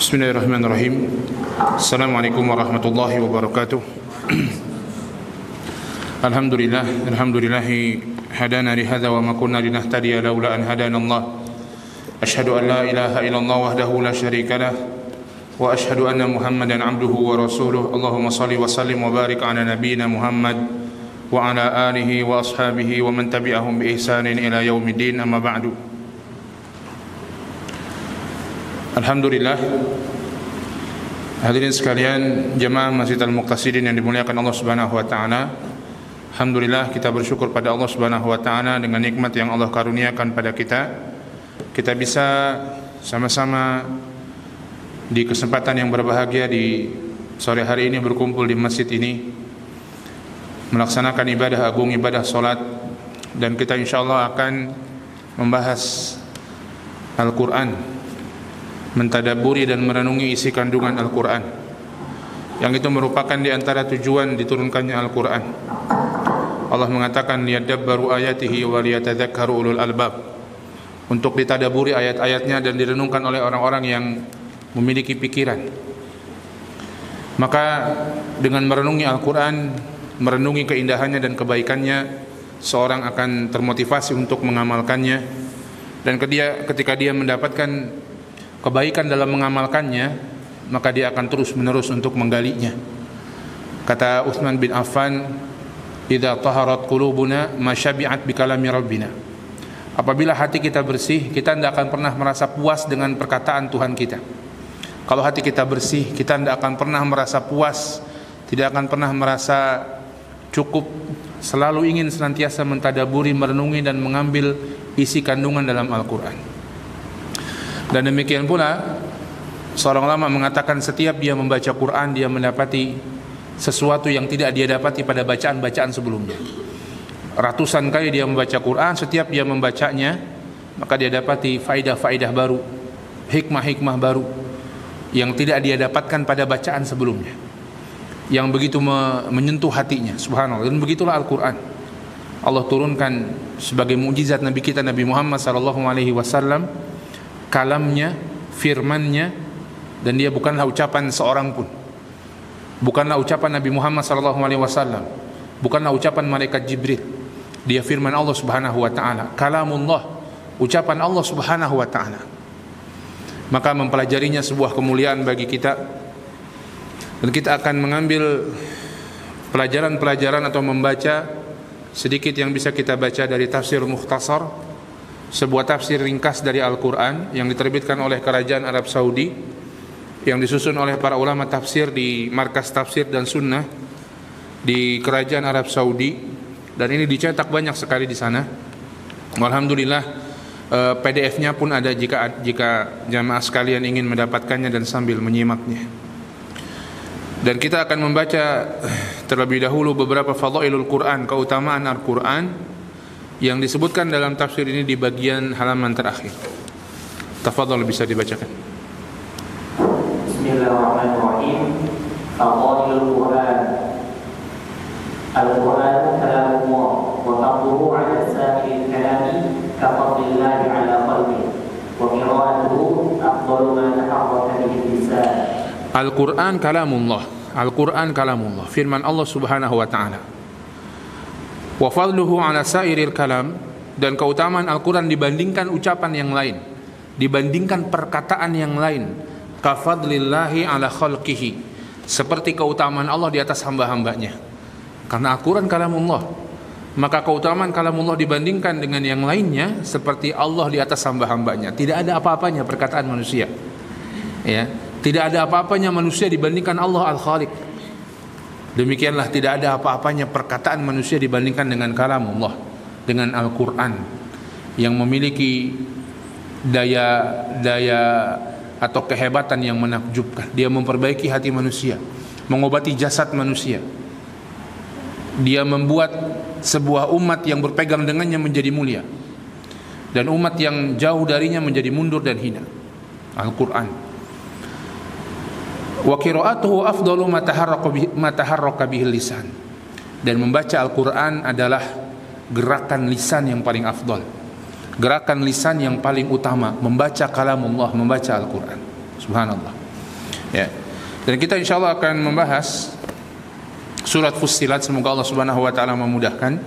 Bismillahirrahmanirrahim. Assalamualaikum warahmatullahi wabarakatuh. Alhamdulillahi hadana li hadza wa ma kunna linahtadiya laula an hadana Allah. Asyhadu an la ilaha illallah wahdahu la syarika lah wa asyhadu anna Muhammadan abduhu wa rasuluh. Allahumma shalli wa sallim wa barik ala nabiyyina Muhammad wa ala alihi wa ashabihi wa man tabi'ahum bi ihsanin ila yaumiddin, amma ba'du. Alhamdulillah, hadirin sekalian jemaah Masjid Al-Muqtasidin yang dimuliakan Allah Subhanahu wa taala. Alhamdulillah, kita bersyukur pada Allah Subhanahu wa taala dengan nikmat yang Allah karuniakan pada kita. Kita bisa sama-sama di kesempatan yang berbahagia di sore hari ini berkumpul di masjid ini melaksanakan ibadah agung, ibadah salat, dan kita insyaallah akan membahas Al-Qur'an, mentadabburi dan merenungi isi kandungan Al-Quran, yang itu merupakan di antara tujuan diturunkannya Al-Quran. Allah mengatakan liyadabbaru ayatihi wa liyatadzakkaru ulul albab, untuk ditadaburi ayat-ayatnya dan direnungkan oleh orang-orang yang memiliki pikiran. Maka dengan merenungi Al-Quran, merenungi keindahannya dan kebaikannya, seorang akan termotivasi untuk mengamalkannya, dan ketika dia mendapatkan kebaikan dalam mengamalkannya, maka dia akan terus menerus untuk menggalinya. Kata Utsman bin Affan, idza taharat qulubuna ma syabi'at bi kalami rabbina. Apabila hati kita bersih, kita tidak akan pernah merasa puas dengan perkataan Tuhan kita. Kalau hati kita bersih, kita tidak akan pernah merasa puas, tidak akan pernah merasa cukup, selalu ingin senantiasa mentadaburi, merenungi dan mengambil isi kandungan dalam Al-Quran. Dan demikian pula seorang ulama mengatakan setiap dia membaca Quran, dia mendapati sesuatu yang tidak dia dapati pada bacaan-bacaan sebelumnya. Ratusan kali dia membaca Quran, setiap dia membacanya maka dia dapati faidah-faidah baru, hikmah-hikmah baru yang tidak dia dapatkan pada bacaan sebelumnya, yang begitu menyentuh hatinya. Subhanallah. Dan begitulah Al-Quran. Allah turunkan sebagai mukjizat Nabi kita Nabi Muhammad SAW, kalamnya, firmannya, dan dia bukanlah ucapan seorang pun, bukanlah ucapan Nabi Muhammad SAW, bukanlah ucapan malaikat Jibril. Dia firman Allah Subhanahu wa taala, kalamullah, ucapan Allah Subhanahu wa taala. Maka mempelajarinya sebuah kemuliaan bagi kita, dan kita akan mengambil pelajaran-pelajaran atau membaca sedikit yang bisa kita baca dari tafsir Mukhtasar, sebuah tafsir ringkas dari Al-Quran yang diterbitkan oleh Kerajaan Arab Saudi, yang disusun oleh para ulama tafsir di Markas Tafsir dan Sunnah di Kerajaan Arab Saudi, dan ini dicetak banyak sekali di sana. Alhamdulillah, PDF-nya pun ada jika jamaah sekalian ingin mendapatkannya dan sambil menyimaknya. Dan kita akan membaca terlebih dahulu beberapa fadhailul Quran, keutamaan Al-Quran yang disebutkan dalam tafsir ini di bagian halaman terakhir. Tafadhal, bisa dibacakan. Bismillahirrahmanirrahim. Fadhailul Quran. Al-Quran kalamullah wa fadluhu 'ala sa'iril kalami ka fadlillahi 'ala qalbi wa qira'atuhu afdalu ma taharraka bihi lisan. Al-Quran kalamullah. Al-Quran kalamullah, firman Allah Subhanahu wa taala. Wa fadluhu 'ala sa'iril kalam, dan keutamaan Al-Quran dibandingkan ucapan yang lain, dibandingkan perkataan yang lain, ka fadlillahi 'ala khalqihi, seperti keutamaan Allah di atas hamba-hambanya. Karena Al-Quran kalamullah, maka keutamaan kalamullah dibandingkan dengan yang lainnya seperti Allah di atas hamba-hambanya. Tidak ada apa-apanya perkataan manusia, ya, tidak ada apa-apanya manusia dibandingkan Allah Al-Khaliq. Demikianlah tidak ada apa-apanya perkataan manusia dibandingkan dengan kalamullah, dengan Al-Quran yang memiliki daya atau kehebatan yang menakjubkan. Dia memperbaiki hati manusia, mengobati jasad manusia. Dia membuat sebuah umat yang berpegang dengannya menjadi mulia, dan umat yang jauh darinya menjadi mundur dan hina. Al-Quran. Wa qira'atuhu afdalu ma taharraka bihi lisan, dan membaca Al-Quran adalah gerakan lisan yang paling afdal, gerakan lisan yang paling utama, membaca kalamullah, membaca Al-Quran. Subhanallah. Ya. Dan kita insyaallah akan membahas surat Fussilat, semoga Allah Subhanahu wa taala memudahkan.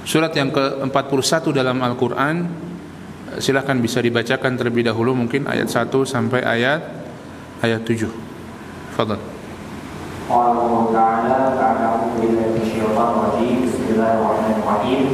Surat yang ke-41 dalam Al-Qur'an. Silakan bisa dibacakan terlebih dahulu mungkin ayat 1 sampai ayat 7. Fadhal. Allah Ta'ala ba'da'udzu billahi minasyaitonir rajim. Bismillahirrahmanirrahim.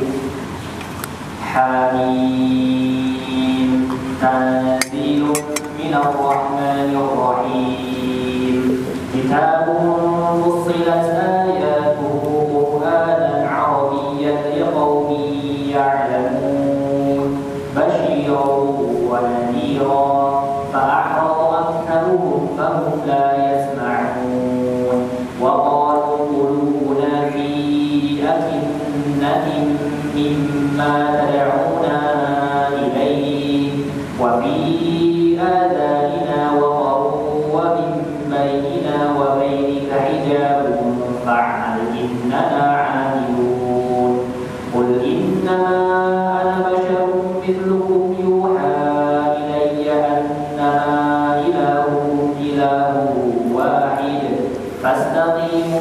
Hamim. Tanzilun minar rahmanir rahim. Kitabun fussilat ayatuhu Qur'anan 'arabiyyan liqaumin ya'lamun. Basyiran wa nadhiran. Fa'a'rada aktharuhum fahum la yasma'un. Wa qalu qulubuna fi akinnatin mimma tad'una ilayhi wa fi adhanina waqarun wa min bainina wa bainika hijabun fa'mal innana 'amilun. Qul innama ana basharun mithlukum yuha ilayya annama ilahukum ilahun wahid fastaqimu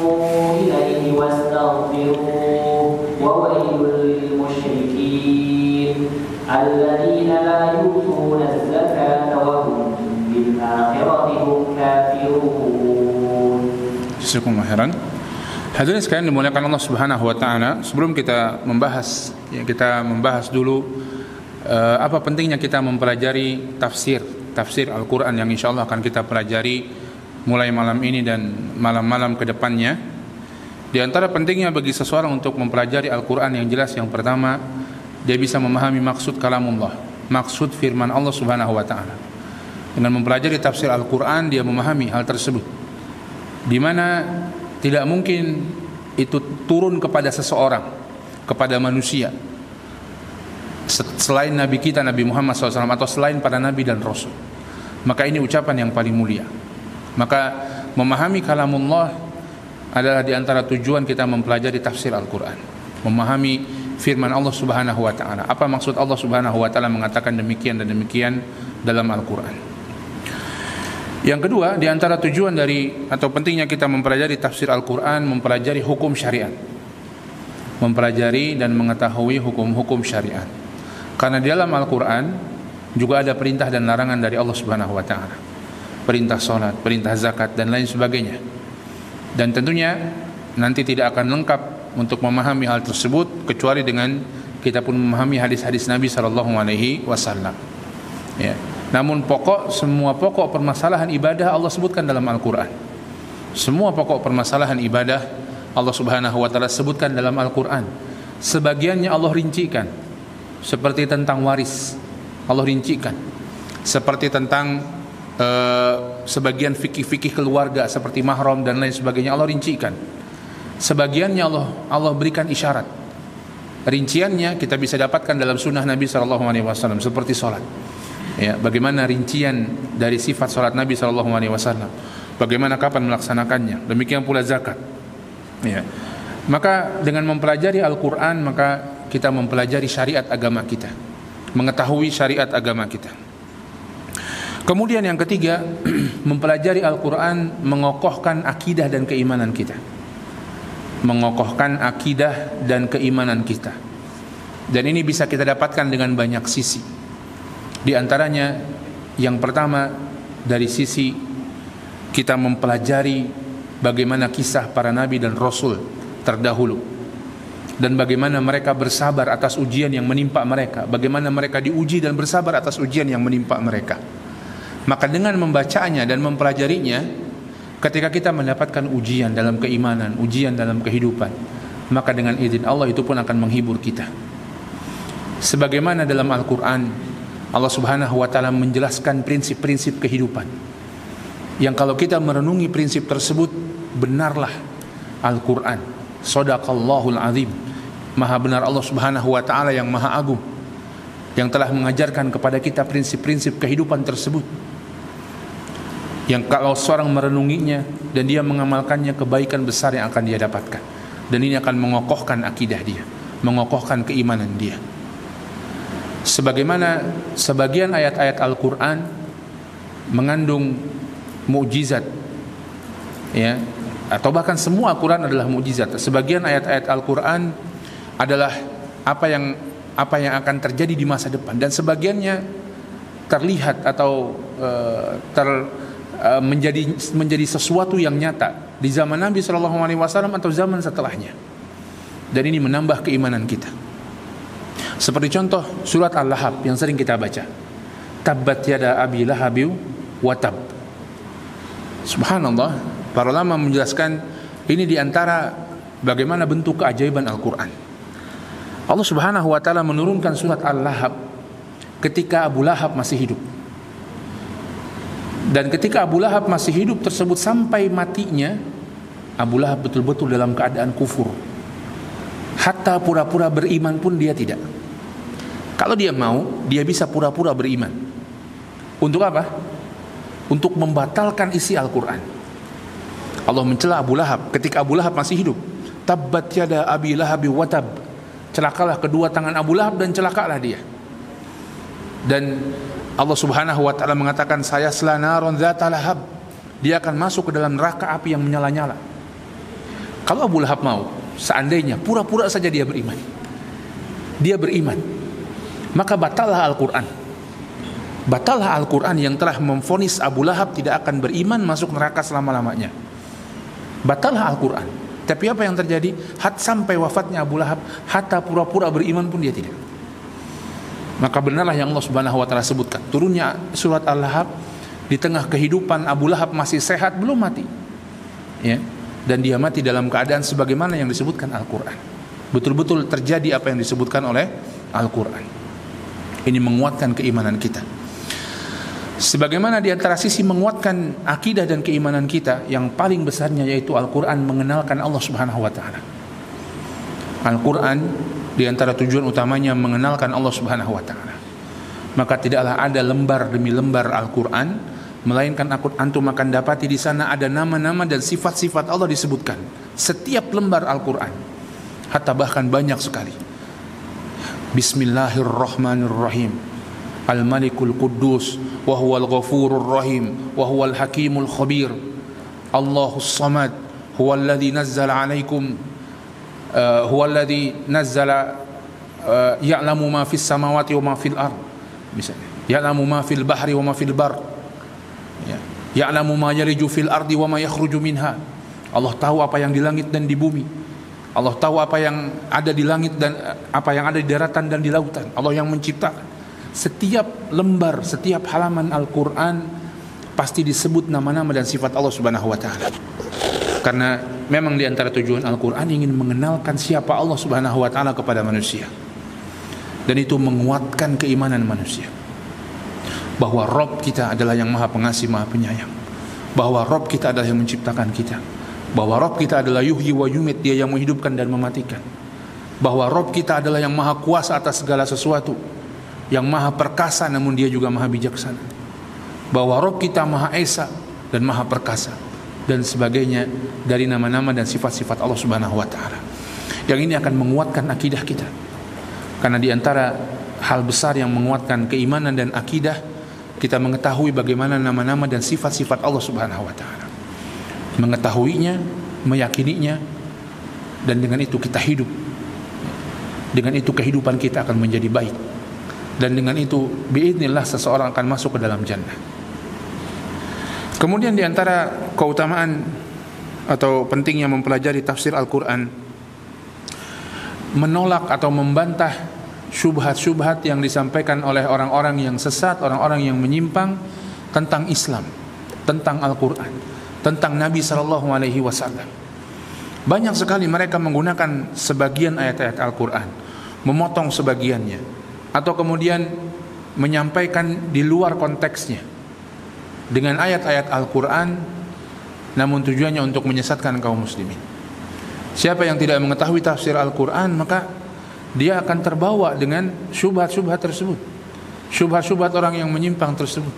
ilayhi wastaghfiruh wa waylul lil musyrikin alladhina la yu'tuna az-zakata wa hum bil akhirati hum kafirun. Jazakumullah khairan. Hadirin sekalian dimuliakan Allah Subhanahu wa taala, sebelum kita membahas dulu apa pentingnya kita mempelajari tafsir Al-Qur'an yang insyaallah akan kita pelajari mulai malam ini dan malam-malam ke depannya. Di antara pentingnya bagi seseorang untuk mempelajari Al-Qur'an yang jelas, yang pertama, dia bisa memahami maksud kalamullah, maksud firman Allah Subhanahu wa taala. Dengan mempelajari tafsir Al-Qur'an, dia memahami hal tersebut, di mana tidak mungkin itu turun kepada seseorang, kepada manusia, selain Nabi kita Nabi Muhammad SAW, atau selain para Nabi dan Rasul. Maka ini ucapan yang paling mulia. Maka memahami kalamullah adalah di antara tujuan kita mempelajari tafsir Al-Quran, memahami firman Allah Subhanahu wa taala. Apa maksud Allah Subhanahu wa taala mengatakan demikian dan demikian dalam Al-Quran. Yang kedua, di antara tujuan dari atau pentingnya kita mempelajari tafsir Al-Quran, mempelajari hukum syariat, mempelajari dan mengetahui hukum-hukum syariat. Karena di dalam Al-Quran juga ada perintah dan larangan dari Allah Subhanahu wa taala. Perintah salat, perintah zakat dan lain sebagainya. Dan tentunya nanti tidak akan lengkap untuk memahami hal tersebut kecuali dengan kita pun memahami hadis-hadis Nabi sallallahu alaihi wasallam. Ya. Namun semua pokok permasalahan ibadah Allah sebutkan dalam Al-Quran. Semua pokok permasalahan ibadah Allah Subhanahu wa taala sebutkan dalam Al-Quran. Sebagiannya Allah rincikan, seperti tentang waris Allah rincikan, seperti tentang sebagian fikih-fikih keluarga seperti mahram dan lain sebagainya Allah rincikan. Sebagiannya Allah berikan isyarat. Rinciannya kita bisa dapatkan dalam sunnah Nabi SAW, seperti salat. Ya, bagaimana rincian dari sifat salat Nabi SAW, bagaimana kapan melaksanakannya, demikian pula zakat. Ya. Maka dengan mempelajari Al-Quran, maka kita mempelajari syariat agama kita, mengetahui syariat agama kita. Kemudian yang ketiga, mempelajari Al-Quran mengokohkan akidah dan keimanan kita, mengokohkan akidah dan keimanan kita. Dan ini bisa kita dapatkan dengan banyak sisi. Di antaranya yang pertama, dari sisi kita mempelajari bagaimana kisah para nabi dan rasul terdahulu, dan bagaimana mereka bersabar atas ujian yang menimpa mereka, bagaimana mereka diuji dan bersabar atas ujian yang menimpa mereka. Maka dengan membacanya dan mempelajarinya, ketika kita mendapatkan ujian dalam keimanan, ujian dalam kehidupan, maka dengan izin Allah itu pun akan menghibur kita. Sebagaimana dalam Al-Quran Allah Subhanahu wa taala menjelaskan prinsip-prinsip kehidupan yang kalau kita merenungi prinsip tersebut, benarlah Al-Quran, Shadaqallahul Azim, maha benar Allah Subhanahu wa taala yang maha agung, yang telah mengajarkan kepada kita prinsip-prinsip kehidupan tersebut, yang kalau seorang merenunginya dan dia mengamalkannya, kebaikan besar yang akan dia dapatkan, dan ini akan mengokohkan akidah dia, mengokohkan keimanan dia. Sebagaimana sebagian ayat-ayat Al-Quran mengandung mukjizat ya, atau bahkan semua Al-Quran adalah mukjizat. Sebagian ayat-ayat Al-Quran adalah apa yang akan terjadi di masa depan, dan sebagiannya terlihat atau menjadi sesuatu yang nyata di zaman Nabi SAW atau zaman setelahnya, dan ini menambah keimanan kita. Seperti contoh surat Al-Lahab yang sering kita baca, tabbat yada abi lahabi wa tab. Subhanallah, para ulama menjelaskan ini diantara bagaimana bentuk keajaiban Al-Quran. Allah Subhanahu wa ta'ala menurunkan surat Al-Lahab ketika Abu Lahab masih hidup. Dan ketika Abu Lahab masih hidup tersebut sampai matinya, Abu Lahab betul-betul dalam keadaan kufur. Hatta pura-pura beriman pun dia tidak. Kalau dia mau, dia bisa pura-pura beriman. Untuk apa? Untuk membatalkan isi Al-Quran. Allah mencela Abu Lahab ketika Abu Lahab masih hidup. Tabbat yada abi lahabi wa tab. Celakalah kedua tangan Abu Lahab dan celakalah dia. Dan Allah Subhanahu wa ta'ala mengatakan, sayasla naron dzata lahab. Dia akan masuk ke dalam neraka api yang menyala-nyala. Kalau Abu Lahab mau, seandainya pura-pura saja dia beriman, maka batallah Al-Quran. Batallah Al-Quran yang telah memvonis Abu Lahab tidak akan beriman, masuk neraka selama-lamanya. Batallah Al-Quran. Tapi apa yang terjadi? Sampai wafatnya Abu Lahab, hatta pura-pura beriman pun dia tidak. Maka benarlah yang Allah Subhanahu wa ta'ala sebutkan, turunnya surat Al-Lahab di tengah kehidupan Abu Lahab masih sehat, belum mati, ya, dan dia mati dalam keadaan sebagaimana yang disebutkan Al-Quran. Betul-betul terjadi apa yang disebutkan oleh Al-Quran. Ini menguatkan keimanan kita. Sebagaimana di antara sisi menguatkan akidah dan keimanan kita yang paling besarnya yaitu Al-Quran mengenalkan Allah Subhanahu wa ta'ala. Al-Quran di antara tujuan utamanya mengenalkan Allah Subhanahu wa ta'ala. Maka tidaklah ada lembar demi lembar Al-Quran, melainkan antum akan dapati di sana ada nama-nama dan sifat-sifat Allah disebutkan. Setiap lembar Al-Quran, hatta bahkan banyak sekali. Bismillahirrahmanirrahim. Al-Malikul Quddus wa huwal Ghafurur Rahim wa huwal Hakimul Khabir. Allahus Samad huwallazi nazzala 'alaikum huwallazi nazzala ya'lamu ma fis samawati wa ma fil ard. Misalnya, ya'lamu ma fil bahri wa ma fil bar. Ya'lamu ma yariju fil ardi wa ma yakhruju minha. Allah tahu apa yang di langit dan di bumi. Allah tahu apa yang ada di langit dan apa yang ada di daratan dan di lautan. Allah yang menciptakan. Setiap lembar, setiap halaman Al-Quran pasti disebut nama-nama dan sifat Allah Subhanahu wa ta'ala. Karena memang di antara tujuan Al-Quran ingin mengenalkan siapa Allah Subhanahu wa ta'ala kepada manusia. Dan itu menguatkan keimanan manusia, bahwa Rabb kita adalah yang maha pengasih, maha penyayang. Bahwa Rabb kita adalah yang menciptakan kita. Bahwa Rabb kita adalah yuhyi wa yumit, dia yang menghidupkan dan mematikan. Bahwa Rabb kita adalah yang maha kuasa atas segala sesuatu, yang maha perkasa namun dia juga maha bijaksana. Bahwa Rabb kita maha esa dan maha perkasa, dan sebagainya dari nama-nama dan sifat-sifat Allah Subhanahu wa ta'ala. Yang ini akan menguatkan akidah kita. Karena di antara hal besar yang menguatkan keimanan dan akidah, kita mengetahui bagaimana nama-nama dan sifat-sifat Allah Subhanahu wa ta'ala. Mengetahuinya, meyakininya, dan dengan itu kita hidup. Dengan itu kehidupan kita akan menjadi baik. Dan dengan itu biidznillah seseorang akan masuk ke dalam jannah. Kemudian di antara keutamaan atau pentingnya mempelajari tafsir Al-Quran, menolak atau membantah syubhat-syubhat yang disampaikan oleh orang-orang yang sesat, orang-orang yang menyimpang tentang Islam, tentang Al-Quran, tentang Nabi SAW. Banyak sekali mereka menggunakan sebagian ayat-ayat Al-Quran, memotong sebagiannya, atau kemudian menyampaikan di luar konteksnya dengan ayat-ayat Al-Quran, namun tujuannya untuk menyesatkan kaum muslimin. Siapa yang tidak mengetahui tafsir Al-Quran, maka dia akan terbawa dengan syubhat-syubhat tersebut, syubhat-syubhat orang yang menyimpang tersebut.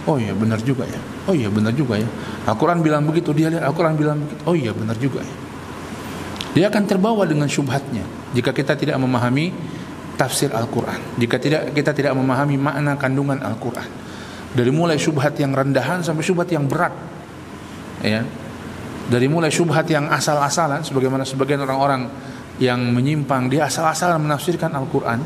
Oh iya benar juga ya, oh iya benar juga ya, Al-Quran bilang begitu, dia lihat Al-Quran bilang begitu, oh iya benar juga ya. Dia akan terbawa dengan syubhatnya jika kita tidak memahami tafsir Al-Quran, jika kita tidak memahami makna kandungan Al-Quran, dari mulai syubhat yang rendahan sampai syubhat yang berat, ya. Dari mulai syubhat yang asal-asalan, sebagaimana sebagian orang-orang yang menyimpang, dia asal-asalan menafsirkan Al-Quran,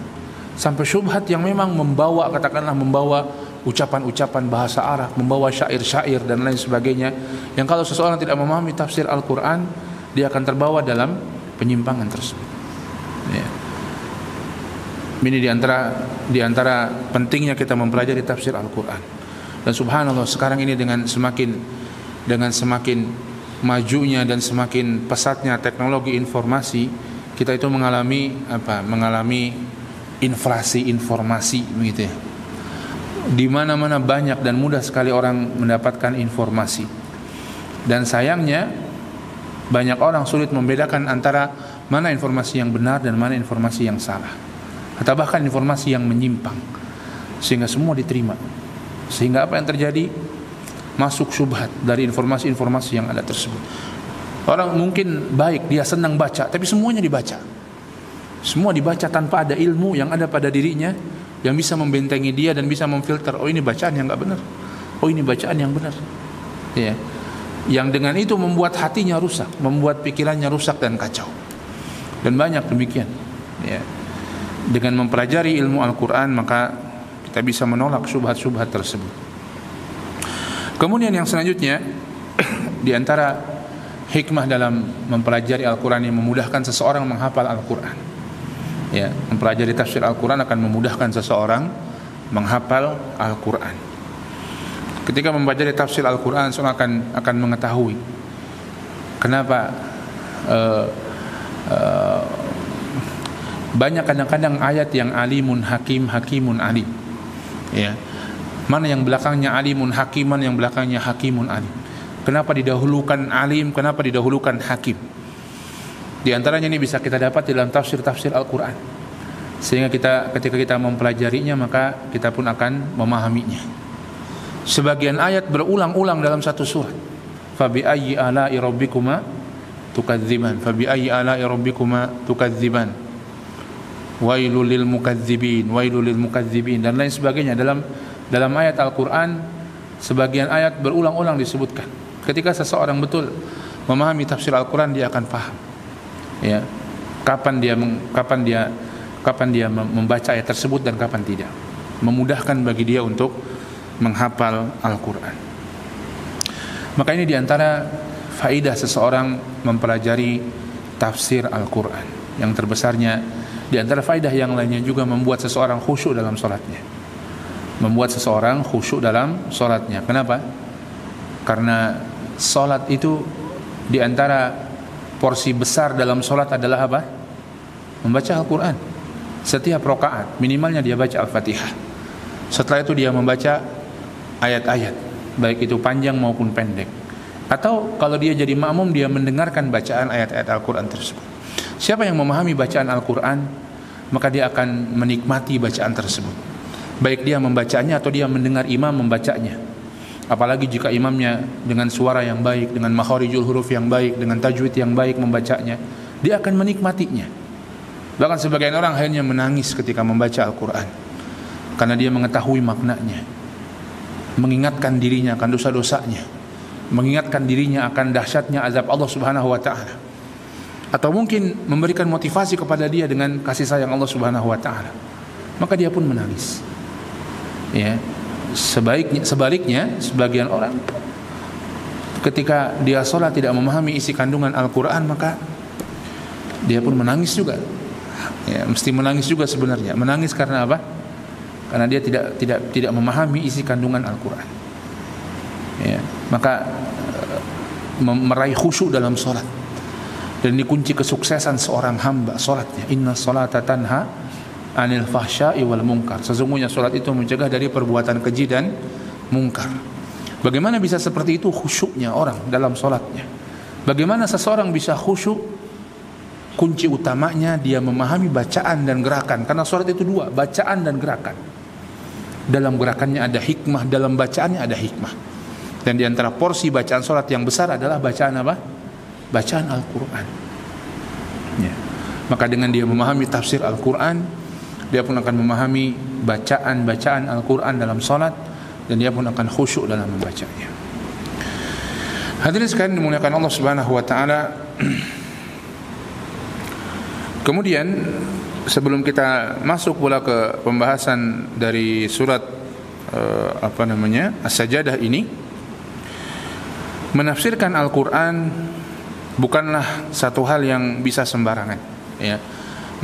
sampai syubhat yang memang membawa, katakanlah membawa ucapan-ucapan bahasa Arab, membawa syair-syair dan lain sebagainya, yang kalau seseorang tidak memahami tafsir Al-Quran, dia akan terbawa dalam penyimpangan tersebut. Ya. Ini diantara pentingnya kita mempelajari tafsir Al-Quran. Dan subhanallah, sekarang ini dengan semakin majunya dan semakin pesatnya teknologi informasi, kita itu mengalami inflasi informasi, begitu ya. Di mana-mana banyak dan mudah sekali orang mendapatkan informasi. Dan sayangnya banyak orang sulit membedakan antara mana informasi yang benar dan mana informasi yang salah, atau bahkan informasi yang menyimpang, sehingga semua diterima. Sehingga apa yang terjadi? Masuk syubhat dari informasi-informasi yang ada tersebut. Orang mungkin baik, dia senang baca, tapi semuanya dibaca. Semua dibaca tanpa ada ilmu yang ada pada dirinya yang bisa membentengi dia dan bisa memfilter, oh ini bacaan yang enggak benar, oh ini bacaan yang benar. Ya. Yang dengan itu membuat hatinya rusak, membuat pikirannya rusak dan kacau. Dan banyak demikian. Ya. Dengan mempelajari ilmu Al-Quran, maka kita bisa menolak syubhat-syubhat tersebut. Kemudian yang selanjutnya, di antara hikmah dalam mempelajari Al-Quran yang memudahkan seseorang menghafal Al-Quran. Ya, mempelajari tafsir Al-Quran akan memudahkan seseorang menghafal Al-Quran. Ketika mempelajari tafsir Al-Quran, seorang akan mengetahui kenapa banyak kadang-kadang ayat yang alimun hakim, hakimun alim. Ya. Mana yang belakangnya alimun hakiman, yang belakangnya hakimun alim. Kenapa didahulukan alim, kenapa didahulukan hakim? Di antaranya ini bisa kita dapat dalam tafsir-tafsir Al-Quran. Sehingga ketika kita mempelajarinya, maka kita pun akan memahaminya. Sebagian ayat berulang-ulang dalam satu surat. Fabi ayyi ala'i rabbikuma tukadziban, fabi ayyi ala'i rabbikuma tukadziban, wailul lil mukadzibin, wailul lil mukadzibin, dan lain sebagainya. Dalam ayat Al-Quran, sebagian ayat berulang-ulang disebutkan. Ketika seseorang betul memahami tafsir Al-Quran, dia akan paham. Ya, kapan dia membaca ayat tersebut dan kapan tidak. Memudahkan bagi dia untuk menghafal Al-Quran. Maka ini diantara faidah seseorang mempelajari tafsir Al-Quran. Yang terbesarnya, diantara faidah yang lainnya juga membuat seseorang khusyuk dalam salatnya. Membuat seseorang khusyuk dalam salatnya. Kenapa? Karena salat itu diantara porsi besar dalam salat adalah apa? Membaca Al-Quran. Setiap rakaat minimalnya dia baca Al-Fatihah. Setelah itu dia membaca ayat-ayat, baik itu panjang maupun pendek. Atau kalau dia jadi makmum, dia mendengarkan bacaan ayat-ayat Al-Quran tersebut. Siapa yang memahami bacaan Al-Quran, maka dia akan menikmati bacaan tersebut, baik dia membacanya atau dia mendengar imam membacanya. Apalagi jika imamnya dengan suara yang baik, dengan makharijul huruf yang baik, dengan tajwid yang baik membacanya, dia akan menikmatinya. Bahkan sebagian orang akhirnya menangis ketika membaca Al-Quran, karena dia mengetahui maknanya, mengingatkan dirinya akan dosa-dosanya, mengingatkan dirinya akan dahsyatnya azab Allah Subhanahu wa taala, atau mungkin memberikan motivasi kepada dia dengan kasih sayang Allah Subhanahu wa taala, maka dia pun menangis. Ya, sebaliknya sebagian orang ketika dia sholat tidak memahami isi kandungan Al-Quran, maka dia pun menangis juga. Ya, mesti menangis juga sebenarnya. Menangis karena apa? Karena dia tidak memahami isi kandungan Al-Quran. Ya, maka meraih khusyuk dalam sholat. Dan ini kunci kesuksesan seorang hamba, sholatnya. Inna sholata tanha anil fahsya'i wal munkar. Sesungguhnya sholat itu mencegah dari perbuatan keji dan mungkar. Bagaimana bisa seperti itu khusyuknya orang dalam sholatnya? Bagaimana seseorang bisa khusyuk? Kunci utamanya dia memahami bacaan dan gerakan. Karena sholat itu dua, bacaan dan gerakan. Dalam gerakannya ada hikmah, dalam bacaannya ada hikmah. Dan di antara porsi bacaan sholat yang besar adalah bacaan apa? Bacaan Al-Quran. Ya. Maka dengan dia memahami tafsir Al-Quran, dia pun akan memahami bacaan-bacaan Al-Quran dalam salat, dan dia pun akan khusyuk dalam membacanya. Hadirin sekalian dimuliakan Allah Subhanahu wa taala. Kemudian sebelum kita masuk pula ke pembahasan dari surat As-Sajdah ini, menafsirkan Al-Qur'an bukanlah satu hal yang bisa sembarangan, ya.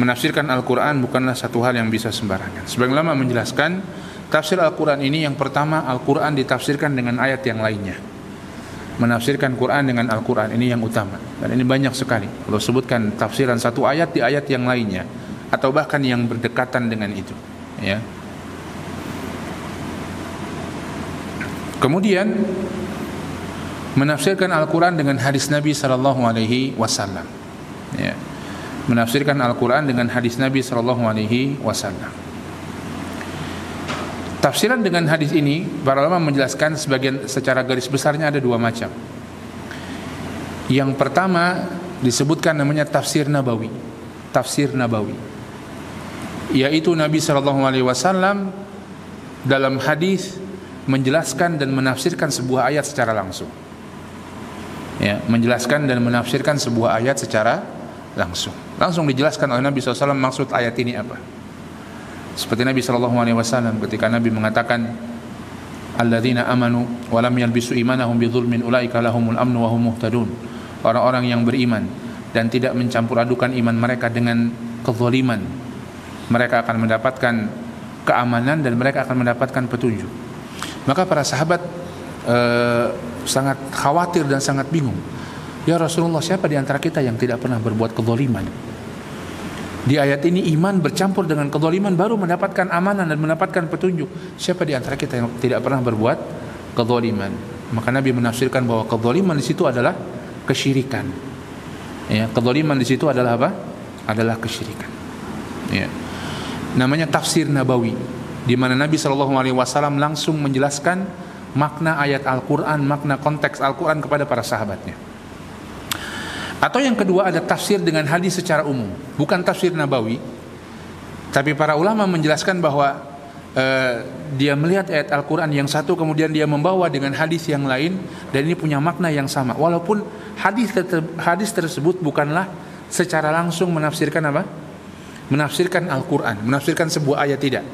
Menafsirkan Al-Qur'an bukanlah satu hal yang bisa sembarangan. Sebagian ulama menjelaskan tafsir Al-Qur'an ini yang pertama, Al-Qur'an ditafsirkan dengan ayat yang lainnya. Menafsirkan Quran dengan Al-Quran ini yang utama. Dan ini banyak sekali kalau sebutkan tafsiran satu ayat di ayat yang lainnya, atau bahkan yang berdekatan dengan itu, ya. Kemudian menafsirkan Al-Quran dengan hadis Nabi sallallahu alaihi wasallam, ya. Menafsirkan Al-Quran dengan hadis Nabi sallallahu alaihi wasallam. Tafsiran dengan hadis ini, para ulama menjelaskan sebagian secara garis besarnya ada dua macam. Yang pertama disebutkan namanya tafsir nabawi. Tafsir nabawi, yaitu Nabi SAW dalam hadis menjelaskan dan menafsirkan sebuah ayat secara langsung, ya, menjelaskan dan menafsirkan sebuah ayat secara langsung dijelaskan oleh Nabi SAW maksud ayat ini apa. Seperti Nabi SAW ketika Nabi mengatakan, alladzina amanu wa lam yalbisu imanahum bidzulmin ulaika lahumul amnu wa hum muhtadun. Orang-orang yang beriman dan tidak mencampur adukan iman mereka dengan kezaliman, mereka akan mendapatkan keamanan dan mereka akan mendapatkan petunjuk. Maka para sahabat sangat khawatir dan sangat bingung. Ya Rasulullah, siapa di antara kita yang tidak pernah berbuat kezaliman? Di ayat ini iman bercampur dengan kezaliman baru mendapatkan amanan dan mendapatkan petunjuk. Siapa di antara kita yang tidak pernah berbuat kezaliman? Maka Nabi menafsirkan bahwa kezaliman di situ adalah kesyirikan. Ya, kezaliman di situ adalah apa? Adalah kesyirikan. Ya. Namanya tafsir nabawi, di mana Nabi SAW langsung menjelaskan makna ayat Al-Quran, makna konteks Al-Quran kepada para sahabatnya. Atau yang kedua ada tafsir dengan hadis secara umum, bukan tafsir nabawi, tapi para ulama menjelaskan bahwa dia melihat ayat Al-Quran yang satu, kemudian dia membawa dengan hadis yang lain, dan ini punya makna yang sama, walaupun hadis tersebut bukanlah secara langsung menafsirkan apa? Menafsirkan Al-Quran, menafsirkan sebuah ayat, tidak,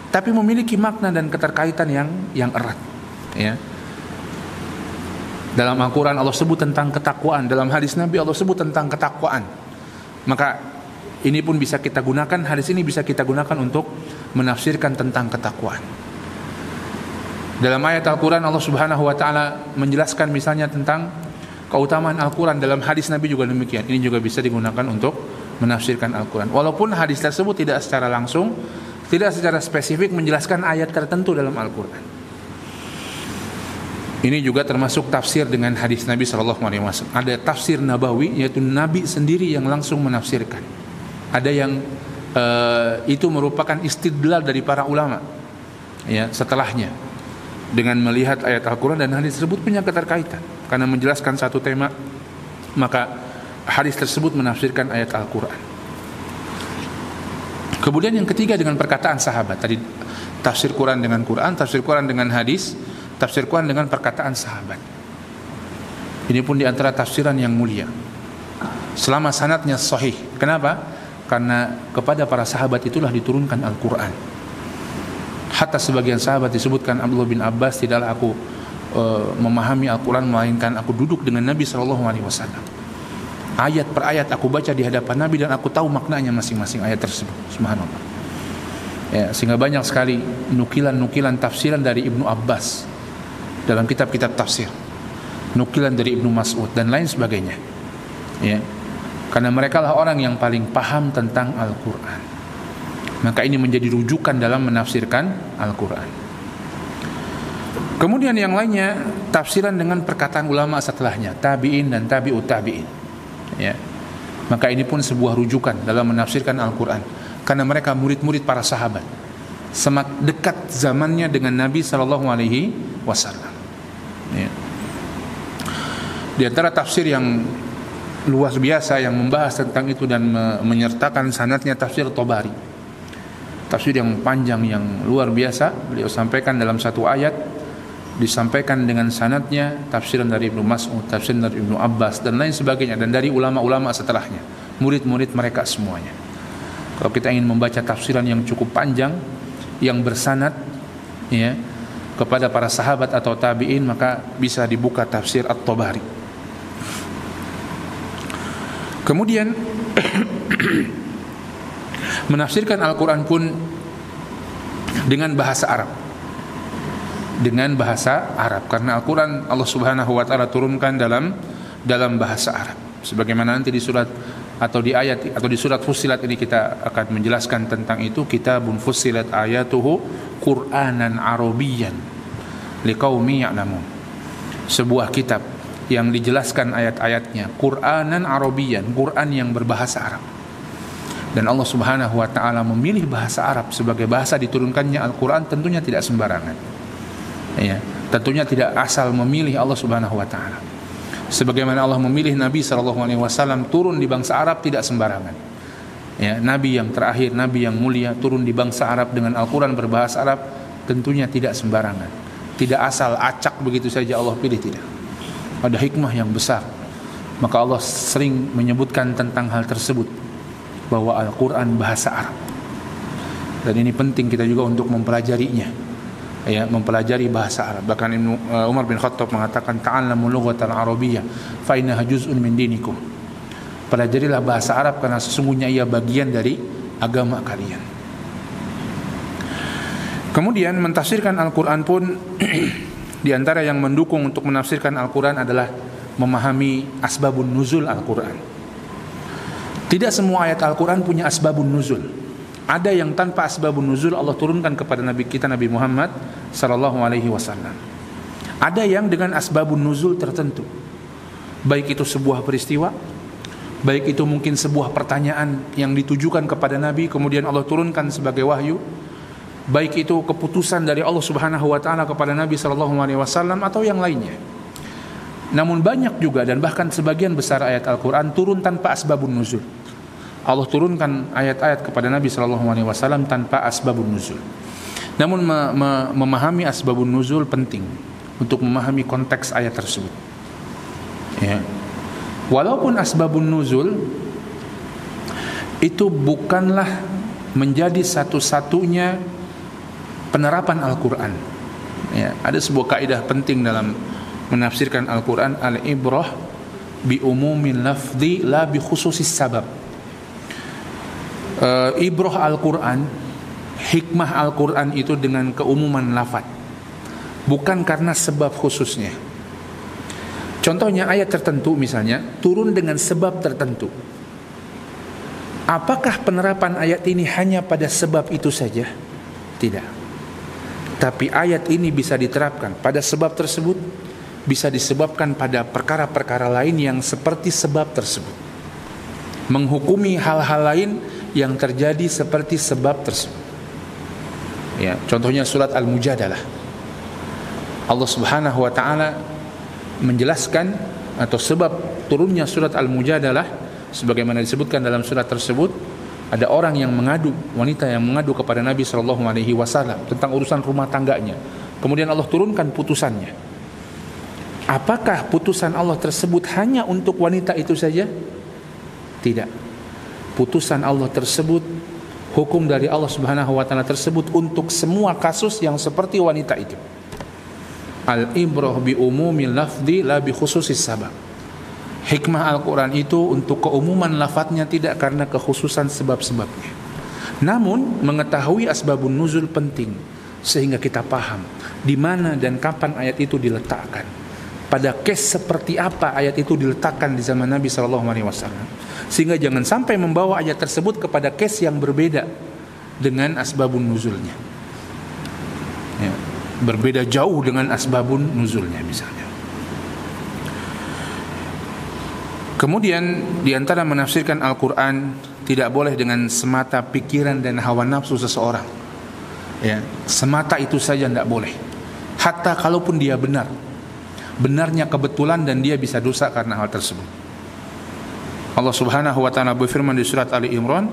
tapi memiliki makna dan keterkaitan yang erat, ya. Dalam Al-Quran Allah sebut tentang ketakwaan, dalam hadis Nabi Allah sebut tentang ketakwaan. Maka ini pun bisa kita gunakan, hadis ini bisa kita gunakan untuk menafsirkan tentang ketakwaan. Dalam ayat Al-Quran Allah Subhanahu wa taala menjelaskan misalnya tentang keutamaan Al-Quran, dalam hadis Nabi juga demikian. Ini juga bisa digunakan untuk menafsirkan Al-Quran. Walaupun hadis tersebut tidak secara langsung, tidak secara spesifik menjelaskan ayat tertentu dalam Al-Quran. Ini juga termasuk tafsir dengan hadis Nabi SAW. Ada tafsir nabawi, yaitu Nabi sendiri yang langsung menafsirkan. Ada yang itu merupakan istidlal dari para ulama, ya, setelahnya, dengan melihat ayat Al-Quran dan hadis tersebut punya keterkaitan. Karena menjelaskan satu tema, maka hadis tersebut menafsirkan ayat Al-Quran. Kemudian yang ketiga dengan perkataan sahabat. Tadi tafsir Quran dengan Quran, tafsir Quran dengan hadis, tafsir Quran dengan perkataan sahabat. Ini pun diantara tafsiran yang mulia, selama sanadnya sahih. Kenapa? Karena kepada para sahabat itulah diturunkan Al-Quran. Hatta sebagian sahabat disebutkan Abdullah bin Abbas, tidaklah aku memahami Al-Quran melainkan aku duduk dengan Nabi SAW. Ayat per ayat aku baca di hadapan Nabi dan aku tahu maknanya masing-masing ayat tersebut. Subhanallah. Ya, sehingga banyak sekali nukilan-nukilan tafsiran dari Ibnu Abbas dalam kitab-kitab tafsir, nukilan dari Ibnu Mas'ud dan lain sebagainya, ya, karena mereka lah orang yang paling paham tentang Al-Quran. Maka ini menjadi rujukan dalam menafsirkan Al-Quran. Kemudian yang lainnya tafsiran dengan perkataan ulama setelahnya, tabi'in dan tabi'ut tabi'in, ya. Maka ini pun sebuah rujukan dalam menafsirkan Al-Quran, karena mereka murid-murid para sahabat, sangat dekat zamannya dengan Nabi SAW. Ya. Di antara tafsir yang luas biasa yang membahas tentang itu dan menyertakan sanadnya tafsir Tabari. Tafsir yang panjang, yang luar biasa. Beliau sampaikan dalam satu ayat disampaikan dengan sanadnya, tafsiran dari Ibnu Mas'ud, tafsiran dari Ibnu Abbas dan lain sebagainya, dan dari ulama-ulama setelahnya, murid-murid mereka semuanya. Kalau kita ingin membaca tafsiran yang cukup panjang yang bersanad ya kepada para sahabat atau tabi'in, maka bisa dibuka tafsir At-Tabari. Kemudian menafsirkan Al-Quran pun dengan bahasa Arab. Dengan bahasa Arab, karena Al-Quran Allah Subhanahu wa ta'ala turunkan dalam bahasa Arab. Sebagaimana nanti di surat atau di ayat atau di surat Fussilat ini kita akan menjelaskan tentang itu. Kitabun fussilat ayatuhu Qur'anan Arabiyyan liqaumi ya'lamun. Sebuah kitab yang dijelaskan ayat-ayatnya Qur'anan Arabiyyan, Quran yang berbahasa Arab. Dan Allah Subhanahu wa ta'ala memilih bahasa Arab sebagai bahasa diturunkannya Al-Quran tentunya tidak sembarangan. Ya, tentunya tidak asal memilih Allah Subhanahu wa ta'ala. Sebagaimana Allah memilih Nabi SAW turun di bangsa Arab tidak sembarangan. Ya, Nabi yang terakhir, Nabi yang mulia turun di bangsa Arab dengan Al-Quran berbahasa Arab tentunya tidak sembarangan. Tidak asal acak begitu saja Allah pilih, tidak. Ada hikmah yang besar. Maka Allah sering menyebutkan tentang hal tersebut, bahwa Al-Quran bahasa Arab. Dan ini penting kita juga untuk mempelajarinya, ya, mempelajari bahasa Arab. Bahkan Umar bin Khattab mengatakan ta'allamu lughatal arabiyyah fa innaha juz'un min dinikum. Pelajarilah bahasa Arab karena sesungguhnya ia bagian dari agama kalian. Kemudian mentafsirkan Al-Quran pun di antara yang mendukung untuk menafsirkan Al-Quran adalah memahami asbabun nuzul Al-Quran. Tidak semua ayat Al-Quran punya asbabun nuzul. Ada yang tanpa asbabun nuzul Allah turunkan kepada Nabi kita Nabi Muhammad sallallahu alaihi wasallam. Ada yang dengan asbabun nuzul tertentu. Baik itu sebuah peristiwa, baik itu mungkin sebuah pertanyaan yang ditujukan kepada Nabi kemudian Allah turunkan sebagai wahyu, baik itu keputusan dari Allah Subhanahu wa taala kepada Nabi sallallahu alaihi wasallam atau yang lainnya. Namun banyak juga dan bahkan sebagian besar ayat Al-Quran turun tanpa asbabun nuzul. Allah turunkan ayat-ayat kepada Nabi SAW tanpa asbabun nuzul. Namun memahami asbabun nuzul penting untuk memahami konteks ayat tersebut. Ya. Walaupun asbabun nuzul itu bukanlah menjadi satu-satunya penerapan Al-Quran. Ya, ada sebuah kaidah penting dalam menafsirkan Al-Quran, al-ibrah bi umumil lafzi la bi khususis sabab. Ibrah Al-Quran, hikmah Al-Quran itu dengan keumuman lafaz, bukan karena sebab khususnya. Contohnya ayat tertentu misalnya turun dengan sebab tertentu. Apakah penerapan ayat ini hanya pada sebab itu saja? Tidak. Tapi ayat ini bisa diterapkan pada sebab tersebut, bisa disebabkan pada perkara-perkara lain yang seperti sebab tersebut, menghukumi hal-hal lain yang terjadi seperti sebab tersebut. Ya, contohnya surat Al-Mujadalah. Allah Subhanahu wa taala menjelaskan atau sebab turunnya surat Al-Mujadalah sebagaimana disebutkan dalam surat tersebut, ada orang yang mengadu, wanita yang mengadu kepada Nabi sallallahu alaihi wasallam tentang urusan rumah tangganya. Kemudian Allah turunkan putusannya. Apakah putusan Allah tersebut hanya untuk wanita itu saja? Tidak. Putusan Allah tersebut, hukum dari Allah Subhanahu wa taala tersebut untuk semua kasus yang seperti wanita itu. Al-ibrah bi umumil lafzi la bi khususis sabab. Hikmah Al-Quran itu untuk keumuman lafadznya, tidak karena kekhususan sebab-sebabnya. Namun mengetahui asbabun nuzul penting sehingga kita paham di mana dan kapan ayat itu diletakkan. Pada case seperti apa ayat itu diletakkan di zaman Nabi SAW, sehingga jangan sampai membawa ayat tersebut kepada case yang berbeda dengan asbabun nuzulnya, ya, berbeda jauh dengan asbabun nuzulnya misalnya. Kemudian diantara menafsirkan Al-Quran tidak boleh dengan semata pikiran dan hawa nafsu seseorang, ya, semata itu saja tidak boleh. Hatta kalaupun dia benarnya kebetulan dan dia bisa dosa karena hal tersebut. Allah Subhanahu wa taala berfirman di surat Ali Imran,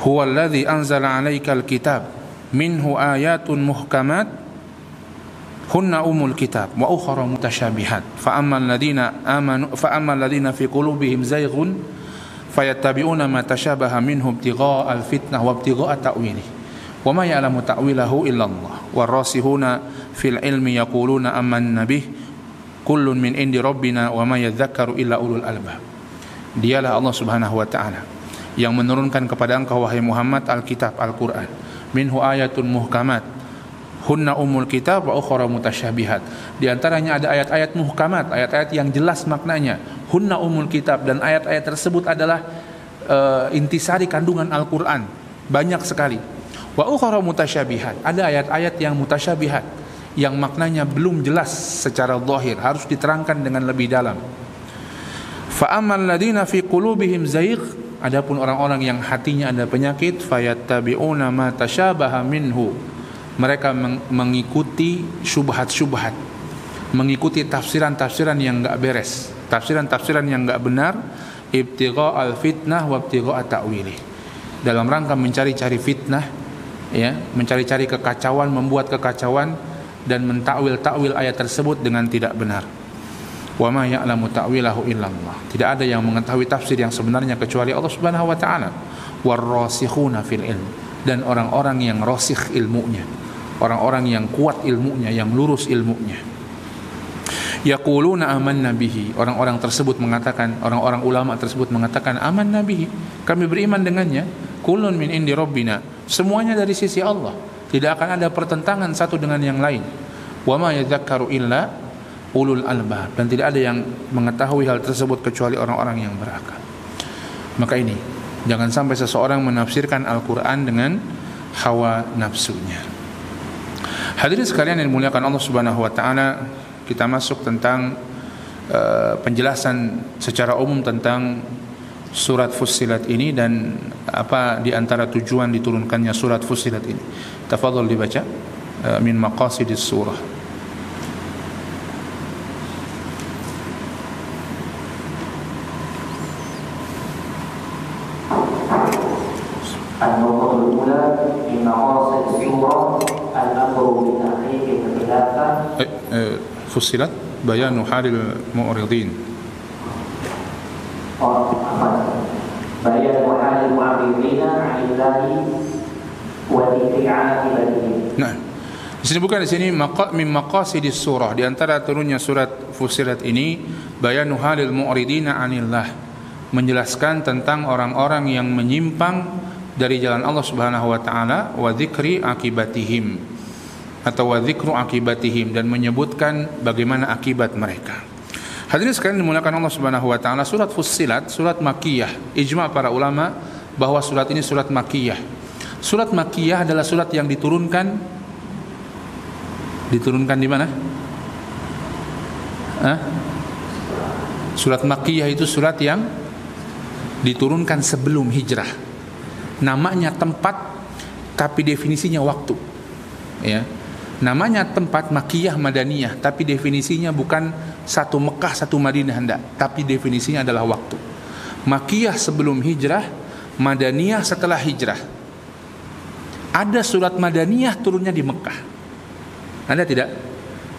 "Huwallazi anzala 'alaikal kitab minhu ayatun muhkamat hunna umul kitab wa ukhra mutasyabihat fa ammal ladina fi qulubihim zayghun fayattabi'una ma tashabaha minhu ibtigha'al fitnah wa ibtigha'a ta'wilih wa ma ya'lamu ta'wilahu illa Allah warasihuna fil ilmi yaquluna amanna bih kullun min indi rabbina wa ma yadhakkaru illa ulul albab. Dialah Allah Subhanahu wa taala yang menurunkan kepada engkau wahai Muhammad Alkitab, Al-Quran. Minhu ayatun muhkamat hunna umul kitab wa ukhra mutasyabihat. Di antaranya ada ayat-ayat muhkamat, ayat-ayat yang jelas maknanya. Hunna umul kitab, dan ayat-ayat tersebut adalah intisari kandungan Al-Quran. Banyak sekali. Wa ukhra mutasyabihat, ada ayat-ayat yang mutasyabihat, yang maknanya belum jelas secara zahir, harus diterangkan dengan lebih dalam. Fa ammal ladina fi qulubihim zayg, adapun orang-orang yang hatinya ada penyakit, fayattabi'una ma tashabaha minhu, mereka mengikuti syubhat-syubhat, mengikuti tafsiran-tafsiran yang enggak beres, tafsiran-tafsiran yang enggak benar, ibtigha'al fitnah wa ibtigha'a ta'wilih, dalam rangka mencari-cari fitnah, ya, mencari-cari kekacauan, membuat kekacauan dan mentakwil-takwil ayat tersebut dengan tidak benar. Wa ma ya'lamu ta'wilahu illallah, tidak ada yang mengetahui tafsir yang sebenarnya kecuali Allah Subhanahu wa taala. Warasikhuna fil ilm, dan orang-orang yang rasikh ilmunya, orang-orang yang kuat ilmunya, yang lurus ilmunya. Yaquluna amanna bihi, orang-orang tersebut mengatakan, orang-orang ulama tersebut mengatakan amanna bihi, kami beriman dengannya. Kullun min indi rabbina, semuanya dari sisi Allah, tidak akan ada pertentangan satu dengan yang lain. Wa ma yadhakkaru illa ulul albab, dan tidak ada yang mengetahui hal tersebut kecuali orang-orang yang berakal. Maka ini, jangan sampai seseorang menafsirkan Al-Quran dengan hawa nafsunya. Hadirin sekalian yang dimuliakan Allah Subhanahu wa taala, kita masuk tentang penjelasan secara umum tentang surat Fussilat ini dan apa di antara tujuan diturunkannya surat Fussilat ini. Tafadhol dibaca min maqasidis surah. Fussilat bayanu halil mu'ridin. Bayanu halil mu'ridin 'anillahi wa dzikri 'aqibatihim. Nah, disebutkan di sini min maqasidis surah, di antara turunnya surat Fussilat ini bayanu halil mu'ridin 'anillah, menjelaskan tentang orang-orang yang menyimpang dari jalan Allah Subhanahu wa taala, wa dzikri aqibatihim atau wa dzikru aqibatihim, dan menyebutkan bagaimana akibat mereka. Hadirin sekalian dimuliakan Allah Subhanahu wa taala, surat Fussilat surat Makkiyah. Ijma' para ulama bahwa surat ini surat Makkiyah. Surat Makkiyah adalah surat yang diturunkan di mana? Surat Makkiyah itu surat yang diturunkan sebelum hijrah. Namanya tempat, tapi definisinya waktu. Ya. Namanya tempat Makkiyah Madaniyah, tapi definisinya bukan satu Mekah satu Madinah, hendak, tapi definisinya adalah waktu. Makkiyah sebelum hijrah, Madaniyah setelah hijrah. Ada surat Madaniyah turunnya di Mekah. Ada tidak?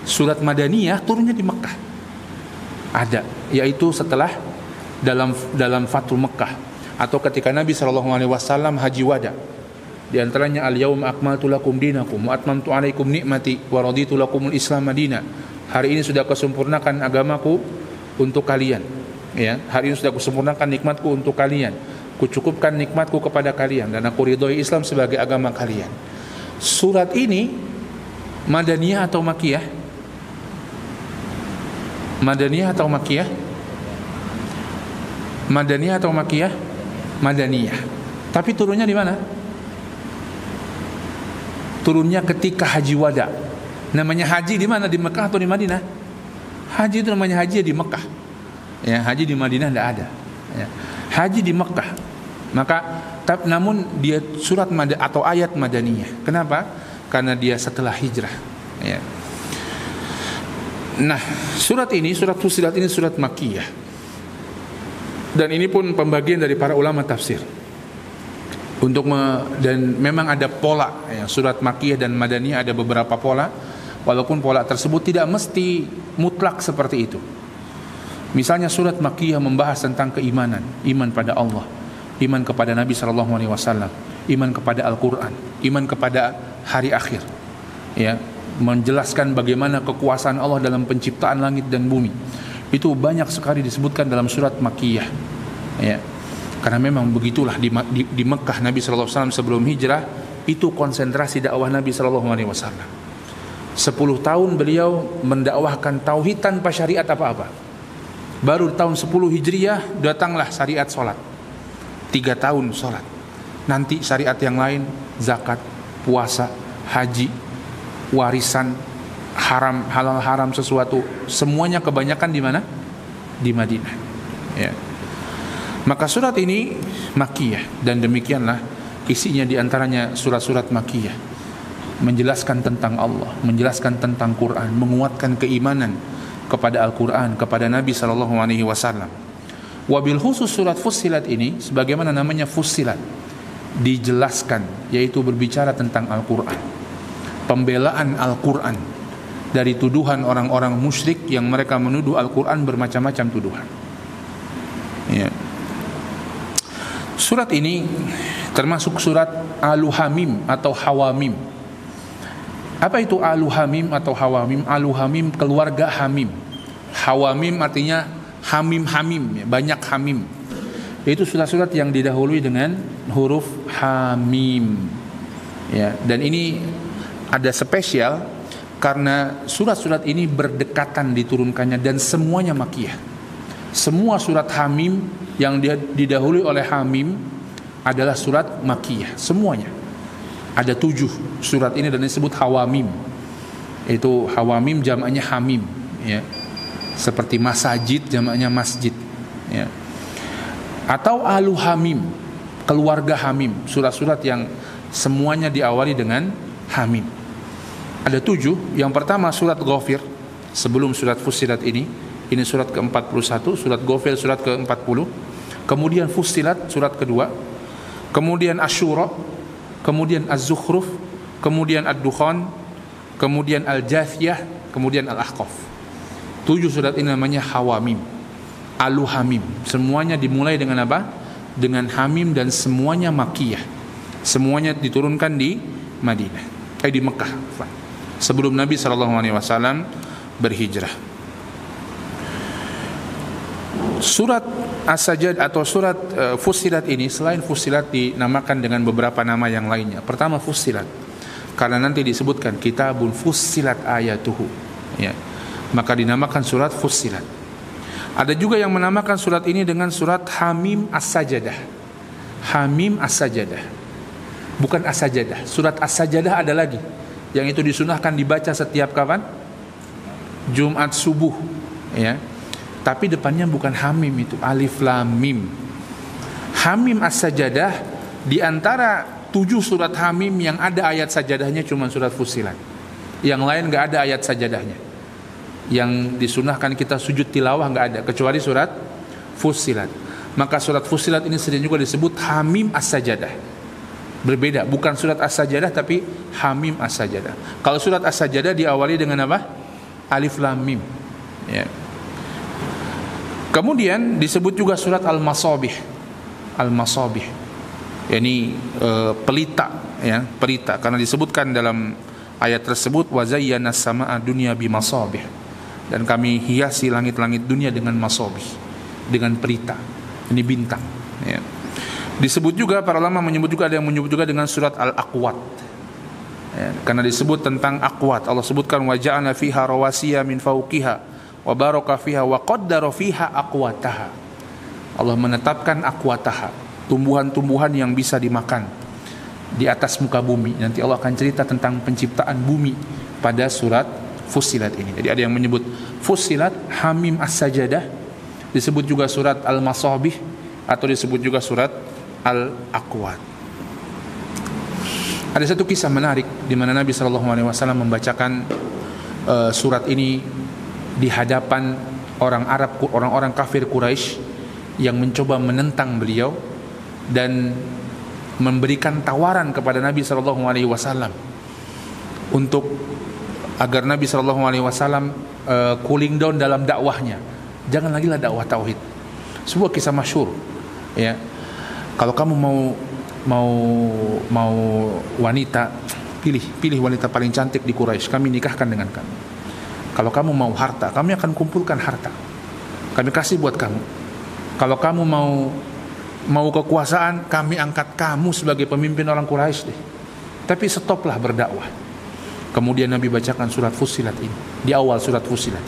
Surat Madaniyah turunnya di Mekah. Ada, yaitu setelah dalam Fathul Mekah, atau ketika Nabi SAW haji wada. Di antaranya al-yauma akmaltu lakum dinakum wa atmamtu alaikum nikmati wa raditu lakumul Islam madina. Hari ini sudah kusempurnakan agamaku untuk kalian. Ya, hari ini sudah kusempurnakan nikmatku untuk kalian. Kucukupkan nikmatku kepada kalian dan aku ridhoi Islam sebagai agama kalian. Surat ini Madaniyah atau Makkiyah? Madaniyah atau Makkiyah? Madaniyah atau Makkiyah? Madaniyah. Tapi turunnya di mana? Turunnya ketika haji wada. Namanya haji di mana? Di Mekah atau di Madinah? Haji itu namanya haji di Mekah. Ya, haji di Madinah tidak ada. Ya. Haji di Mekah. Maka namun dia surat atau ayat Madaniyah. Kenapa? Karena dia setelah hijrah. Ya. Nah, surat ini, surat Fussilat ini surat Makkiyah. Dan ini pun pembagian dari para ulama tafsir. Dan memang ada pola, ya, surat Makkiyah dan Madaniyah ada beberapa pola. Walaupun pola tersebut tidak mesti mutlak seperti itu. Misalnya surat Makkiyah membahas tentang keimanan, iman pada Allah, iman kepada Nabi SAW, iman kepada Al-Quran, iman kepada hari akhir, ya, menjelaskan bagaimana kekuasaan Allah dalam penciptaan langit dan bumi. Itu banyak sekali disebutkan dalam surat Makkiyah, ya. Karena memang begitulah di Mekah Nabi SAW sebelum hijrah, itu konsentrasi dakwah Nabi SAW. 10 tahun beliau mendakwahkan tauhid tanpa syariat apa-apa. Baru tahun 10 Hijriah datanglah syariat solat. 3 tahun solat. Nanti syariat yang lain, zakat, puasa, haji, warisan, haram, halal haram sesuatu, semuanya kebanyakan di mana? Di Madinah. Ya. Maka surat ini Makkiyah, dan demikianlah isinya diantaranya surat-surat Makkiyah. Menjelaskan tentang Allah, menjelaskan tentang Quran, menguatkan keimanan kepada Al-Quran, kepada Nabi SAW. Wabil khusus surat Fussilat ini, sebagaimana namanya Fussilat, dijelaskan, yaitu berbicara tentang Al-Quran, pembelaan Al-Quran dari tuduhan orang-orang musyrik yang mereka menuduh Al-Quran bermacam-macam tuduhan, ya. Surat ini termasuk surat Al-Hamim atau Hawamim. Apa itu Al-Hamim atau Hawamim? Al-Hamim keluarga Hamim. Hawamim artinya hamim-hamim, ya, banyak hamim. Itu surat-surat yang didahului dengan huruf Hamim, ya. Dan ini ada spesial karena surat-surat ini berdekatan diturunkannya dan semuanya Makkiyah. Semua surat Hamim yang didahului oleh Hamim adalah surat Makkiyah, semuanya. Ada 7 surat ini dan disebut Hawamim. Itu Hawamim jamaknya Hamim, ya. Seperti masajid jamaknya masjid, ya. Atau Al-Hamim, keluarga Hamim, surat-surat yang semuanya diawali dengan Hamim. Ada 7. Yang pertama surat Ghafir, sebelum surat Fussilat ini surat ke-41, surat Ghafir surat ke-40. Kemudian Fussilat surat kedua, kemudian Asyura, kemudian Az-Zukhruf, kemudian Ad-Dukhan, kemudian Al-Jathiyah, kemudian Al-Ahqaf. 7 surat ini namanya Hawamim, Al-Hamim. Semuanya dimulai dengan apa? Dengan Hamim dan semuanya Makkiyah. Semuanya diturunkan di Madinah, di Mekah, sebelum Nabi SAW berhijrah. Surat As-Sajdah atau surat Fussilat ini, selain Fussilat dinamakan dengan beberapa nama yang lainnya. Pertama Fussilat, karena nanti disebutkan kitabun fussilat ayatuhu, ya. Maka dinamakan surat Fussilat. Ada juga yang menamakan surat ini dengan surat Hamim As-Sajdah. Hamim As-Sajdah, bukan As-Sajdah. Surat As-Sajdah ada lagi, yang itu disunahkan dibaca setiap kapan? Jumat subuh, ya. Tapi depannya bukan Hamim, itu Alif Lam Mim. Hamim As-Sajdah, di antara 7 surat Hamim yang ada ayat sajadahnya cuma surat Fussilat. Yang lain gak ada ayat sajadahnya. Yang disunahkan kita sujud tilawah gak ada, kecuali surat Fussilat. Maka surat Fussilat ini sering juga disebut Hamim As-Sajdah. Berbeda, bukan surat As-Sajdah tapi Hamim As-Sajdah. Kalau surat As-Sajdah diawali dengan apa? Alif Lam Mim, ya. Kemudian disebut juga surat Al-Masabih. Al-Masabih, yakni pelita, ya, pelita, karena disebutkan dalam ayat tersebut wa zayyana as-samaa'a dunya bimasabih, dan kami hiasi langit-langit dunia dengan masabih, dengan pelita. Ini bintang, ya. Disebut juga, para ulama menyebut juga, ada yang menyebut juga dengan surat Al-Aqwat, ya, karena disebut tentang Aqwat. Allah sebutkan wa ja'alna fiha rawasiya min fawqiha wa baraka fiha wa qaddara fiha aqwataha. Allah menetapkan aqwataha, tumbuhan-tumbuhan yang bisa dimakan di atas muka bumi. Nanti Allah akan cerita tentang penciptaan bumi pada surat Fussilat ini. Jadi ada yang menyebut Fussilat Hamim As-Sajdah, disebut juga surat Al-Masabih, atau disebut juga surat Al-Aqwat. Ada satu kisah menarik di mana Nabi SAW membacakan surat ini di hadapan orang Arab, orang-orang kafir Quraisy yang mencoba menentang beliau dan memberikan tawaran kepada Nabi SAW untuk agar Nabi SAW cooling down dalam dakwahnya. Jangan lagi lah dakwah tauhid. Sebuah kisah masyhur, ya. Kalau kamu mau wanita, pilih wanita paling cantik di Quraisy, kami nikahkan dengan kamu. Kalau kamu mau harta, kami akan kumpulkan harta, kami kasih buat kamu. Kalau kamu mau kekuasaan, kami angkat kamu sebagai pemimpin orang Quraisy deh. Tapi stoplah berdakwah. Kemudian Nabi bacakan surat Fussilat ini di awal surat Fussilat.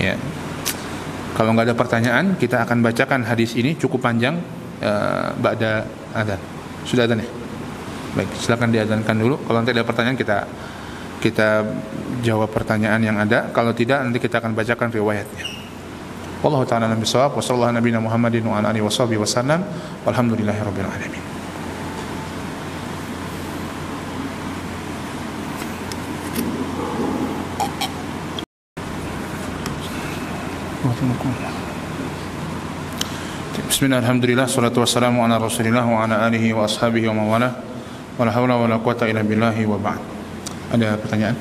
Ya. Kalau nggak ada pertanyaan, kita akan bacakan hadis ini cukup panjang. Ba'da adzan. Sudah adzan ya? Baik, silakan diadzankan dulu. Kalau nanti ada pertanyaan, kita jawab pertanyaan yang ada. Kalau tidak, nanti kita akan bacakan riwayatnya. Wallahu ta'ala a'lam bishawab. Wa sallallahu nabiyana Muhammadin wa ala alihi washabihi wasallam. Walhamdulillahirabbil alamin. Bismillah, alhamdulillah, salatu wassalamu ala rasulillah wa ala alihi wa ashabihi wa mawala. Wala hawla wala quwata illa billahi wa ba'd. Ada pertanyaan?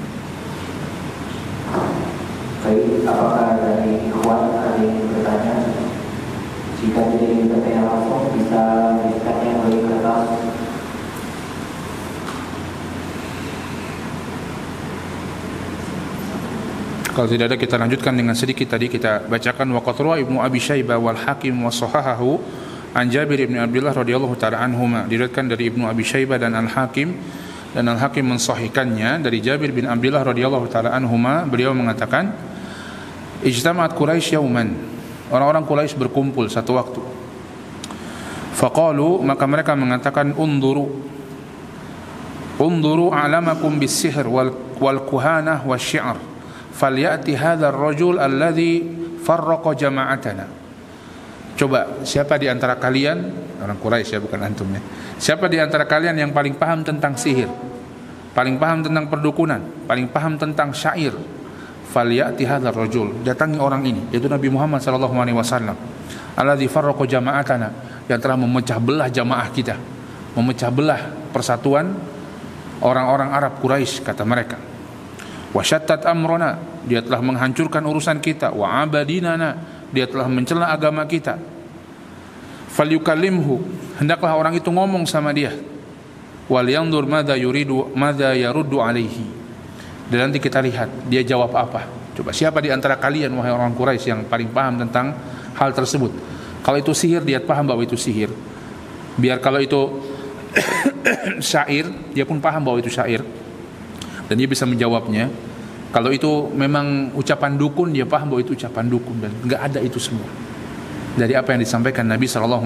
Baik, apakah dari ikhwan ada yang bertanya? Jika tidak ingin bertanya langsung, bisa bertanya melalui kertas. Kalau tidak ada, kita lanjutkan dengan sedikit tadi kita bacakan. Wa qatra Ibnu Abi Syaibah wal Hakim wa sahahahu an Jabir bin Abdullah radhiyallahu ta'ala anhuma. Diriwayatkan dari Ibnu Abi Syaibah dan Al Hakim, dan Al Hakim mensahihkannya dari Jabir bin Abdullah radhiyallahu ta'ala anhuma. Beliau mengatakan, ijtama'at Quraisy yauman. Orang-orang Quraisy berkumpul satu waktu. Faqalu, maka mereka mengatakan, unduru a'lamakum bis-sihr wal kuhanah wasy-syi'r. Falyati hadzal rajul alladhi farraqa jama'atana. Coba, siapa di antara kalian, orang Quraisy ya, bukan antum ya, siapa di antara kalian yang paling paham tentang sihir, paling paham tentang perdukunan, paling paham tentang syair? Falyati hadzal rajul, datangi orang ini, yaitu Nabi Muhammad sallallahu alaihi wasallam, alladzi farraqa jama'atana, yang telah memecah belah jamaah kita, memecah belah persatuan orang-orang Arab Quraisy, kata mereka. Wa syattat amrona, dia telah menghancurkan urusan kita. Wa abadinana, dia telah mencela agama kita. Falyukallimhu, hendaklah orang itu ngomong sama dia. Wal yanzur madza yaruddu alaihi, dan nanti kita lihat dia jawab apa. Coba, siapa di antara kalian wahai orang Quraisy yang paling paham tentang hal tersebut? Kalau itu sihir, dia paham bahwa itu sihir. Biar kalau itu syair, dia pun paham bahwa itu syair, dan dia bisa menjawabnya. Kalau itu memang ucapan dukun, dia paham bahwa itu ucapan dukun, dan enggak ada itu semua dari apa yang disampaikan Nabi SAW.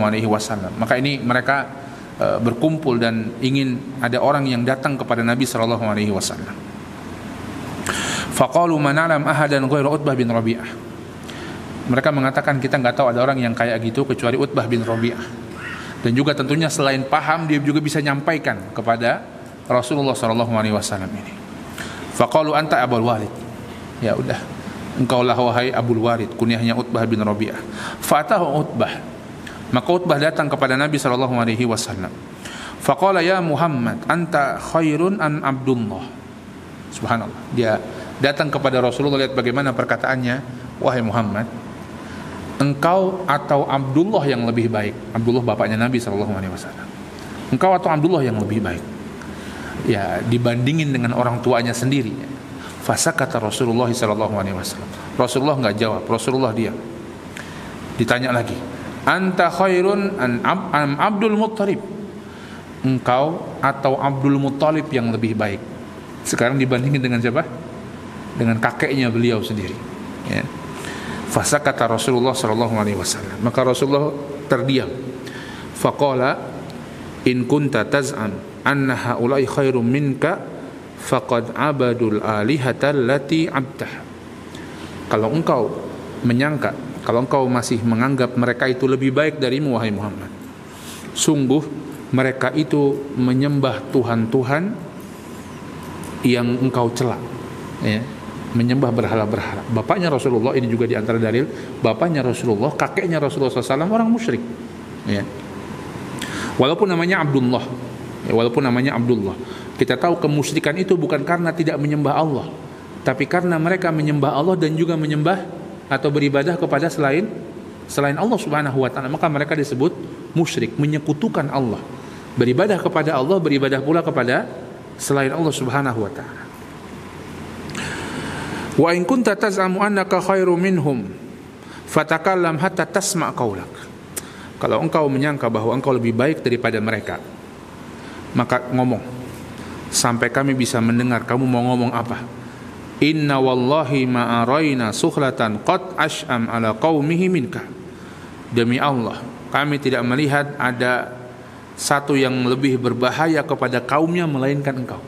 Maka ini mereka berkumpul dan ingin ada orang yang datang kepada Nabi SAW. Faqalu ma na'lam ahadan ghairu Utbah bin Rabi'ah. Mereka mengatakan, kita enggak tahu ada orang yang kayak gitu kecuali Utbah bin Rabi'ah. Dan juga tentunya selain paham, dia juga bisa nyampaikan kepada Rasulullah SAW ini. Faqalu anta Abul Walid. Ya udah, engkaulah wahai Abul Walid, kunyahnya Utbah bin Rabi'ah. Fatahu Utbah, maka Utbah datang kepada Nabi SAW. Faqala ya Muhammad, anta khairun an Abdullah. Subhanallah, dia datang kepada Rasulullah, lihat bagaimana perkataannya. Wahai Muhammad, engkau atau Abdullah yang lebih baik? Abdullah bapaknya Nabi SAW. Engkau atau Abdullah yang lebih baik? Ya, dibandingin dengan orang tuanya sendiri. Fasakata Rasulullah SAW. Rasulullah enggak jawab, Rasulullah diam. Ditanya lagi, anta khairun an Abdul Muttalib. Engkau atau Abdul Muttalib yang lebih baik? Sekarang dibandingin dengan siapa? Dengan kakeknya beliau sendiri. Ya. Fasakata Rasulullah SAW. Maka Rasulullah terdiam. Faqala in kunta taz'am anna haula'i khairum minka faqad abadul alihata allati abtah. Kalau engkau menyangka, kalau engkau masih menganggap mereka itu lebih baik darimu wahai Muhammad, sungguh mereka itu menyembah Tuhan-Tuhan yang engkau cela, ya, menyembah berhala-berhala. Bapaknya Rasulullah, ini juga di antara dalil, bapaknya Rasulullah, kakeknya Rasulullah SAW orang musyrik, ya. Walaupun namanya Abdullah, ya, walaupun namanya Abdullah, Kita tahu kemusyrikan itu bukan karena tidak menyembah Allah, tapi karena mereka menyembah Allah dan juga menyembah atau beribadah kepada selain Allah Subhanahu wa taala, maka mereka disebut musyrik, menyekutukan Allah. Beribadah kepada Allah, beribadah pula kepada selain Allah Subhanahu wa taala. Wa in kunta taz'amu annaka khairu minhum fatakallam hatta tasma' qaulak. Kalau engkau menyangka bahwa engkau lebih baik daripada mereka, maka ngomong sampai kami bisa mendengar kamu mau ngomong apa. Inna wallahi ma araina sukhlatan qad ash'am ala qaumihi minka. Demi Allah, kami tidak melihat ada satu yang lebih berbahaya kepada kaumnya melainkan engkau.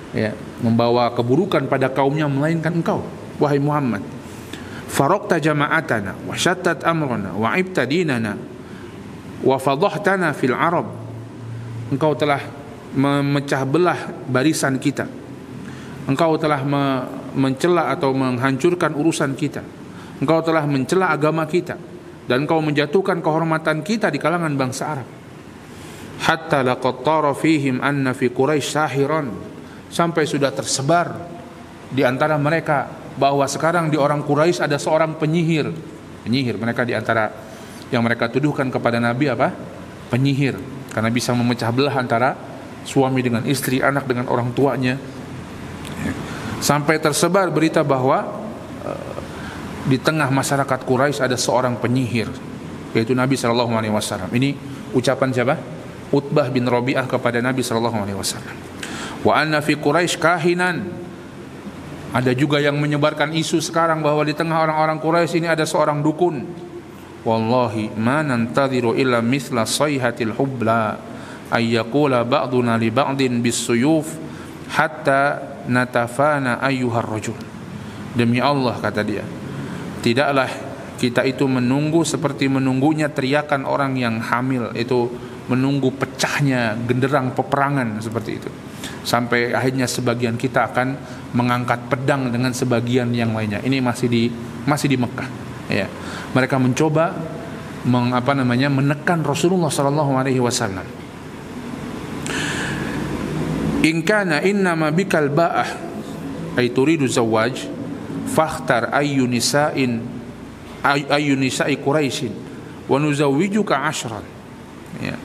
Ya, membawa keburukan pada kaumnya melainkan engkau, wahai Muhammad. Faraqta jama'atana wa shattat amrana wa ibta dinana wa fadahtana fil arab. Engkau telah memecah belah barisan kita. Engkau telah mencela atau menghancurkan urusan kita. Engkau telah mencela agama kita, dan engkau menjatuhkan kehormatan kita di kalangan bangsa Arab. Hatta laqad tara fihim anna fi Quraisy sahiran, sampai sudah tersebar di antara mereka bahwa sekarang di orang Quraisy ada seorang penyihir. Mereka di antara yang mereka tuduhkan kepada Nabi apa? Penyihir, karena bisa memecah belah antara suami dengan istri, anak dengan orang tuanya. Sampai tersebar berita bahwa di tengah masyarakat Quraisy ada seorang penyihir, yaitu Nabi SAW. Ini ucapan siapa? Utbah bin Rabi'ah kepada Nabi SAW. Wa anna fi Quraisy kahinan. Ada juga yang menyebarkan isu sekarang bahwa di tengah orang-orang Quraisy ini ada seorang dukun. Wallahi ma nantadhiru illa mithla sayhatil hubla ayyakula ba'duna li ba'din bisuyuf hatta natafana ayyuhar rajul. Demi Allah, kata dia, tidaklah kita itu menunggu seperti menunggunya teriakan orang yang hamil, itu menunggu pecahnya genderang peperangan seperti itu, sampai akhirnya sebagian kita akan mengangkat pedang dengan sebagian yang lainnya. Ini masih di Mekah, ya. Mereka mencoba menekan Rasulullah SAW. In kana innama bikal ba'ah ay turidu zawaj fakhtar ayyu nisa'i Quraisyin wa nuzawwijuka 10. Ya.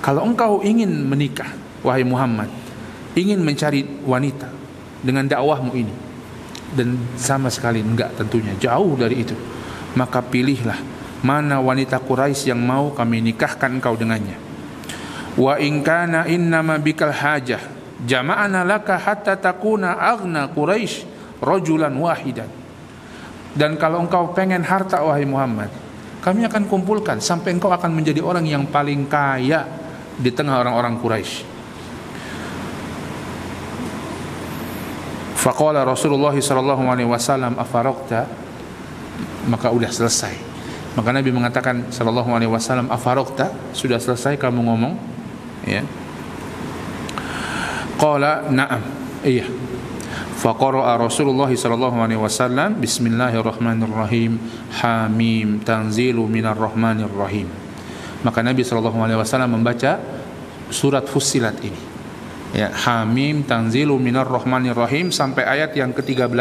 Kalau engkau ingin menikah, wahai Muhammad, ingin mencari wanita dengan dakwahmu ini, dan sama sekali enggak, tentunya jauh dari itu, maka pilihlah mana wanita Quraisy yang mau kami nikahkan engkau dengannya. Wa in kana innama bikal hajah jama'ana laka hatta takuna aghna Quraisy rajulan wahidan. Dan kalau engkau pengen harta, wahai Muhammad, kami akan kumpulkan sampai engkau akan menjadi orang yang paling kaya di tengah orang-orang Quraisy. Faqala Rasulullah SAW afaraqta, maka udah selesai. Maka Nabi mengatakan SAW, afaraqta, sudah selesai kamu ngomong? Ya. Qala na'am, iya. Faqara'a Rasulullah SAW Bismillahirrahmanirrahim Hamim tanzilu minar rahmanir rahim. Maka Nabi SAW membaca surat Fussilat ini, ya, Hamim tanzilu minar rahmanir rahim, sampai ayat yang ke-13.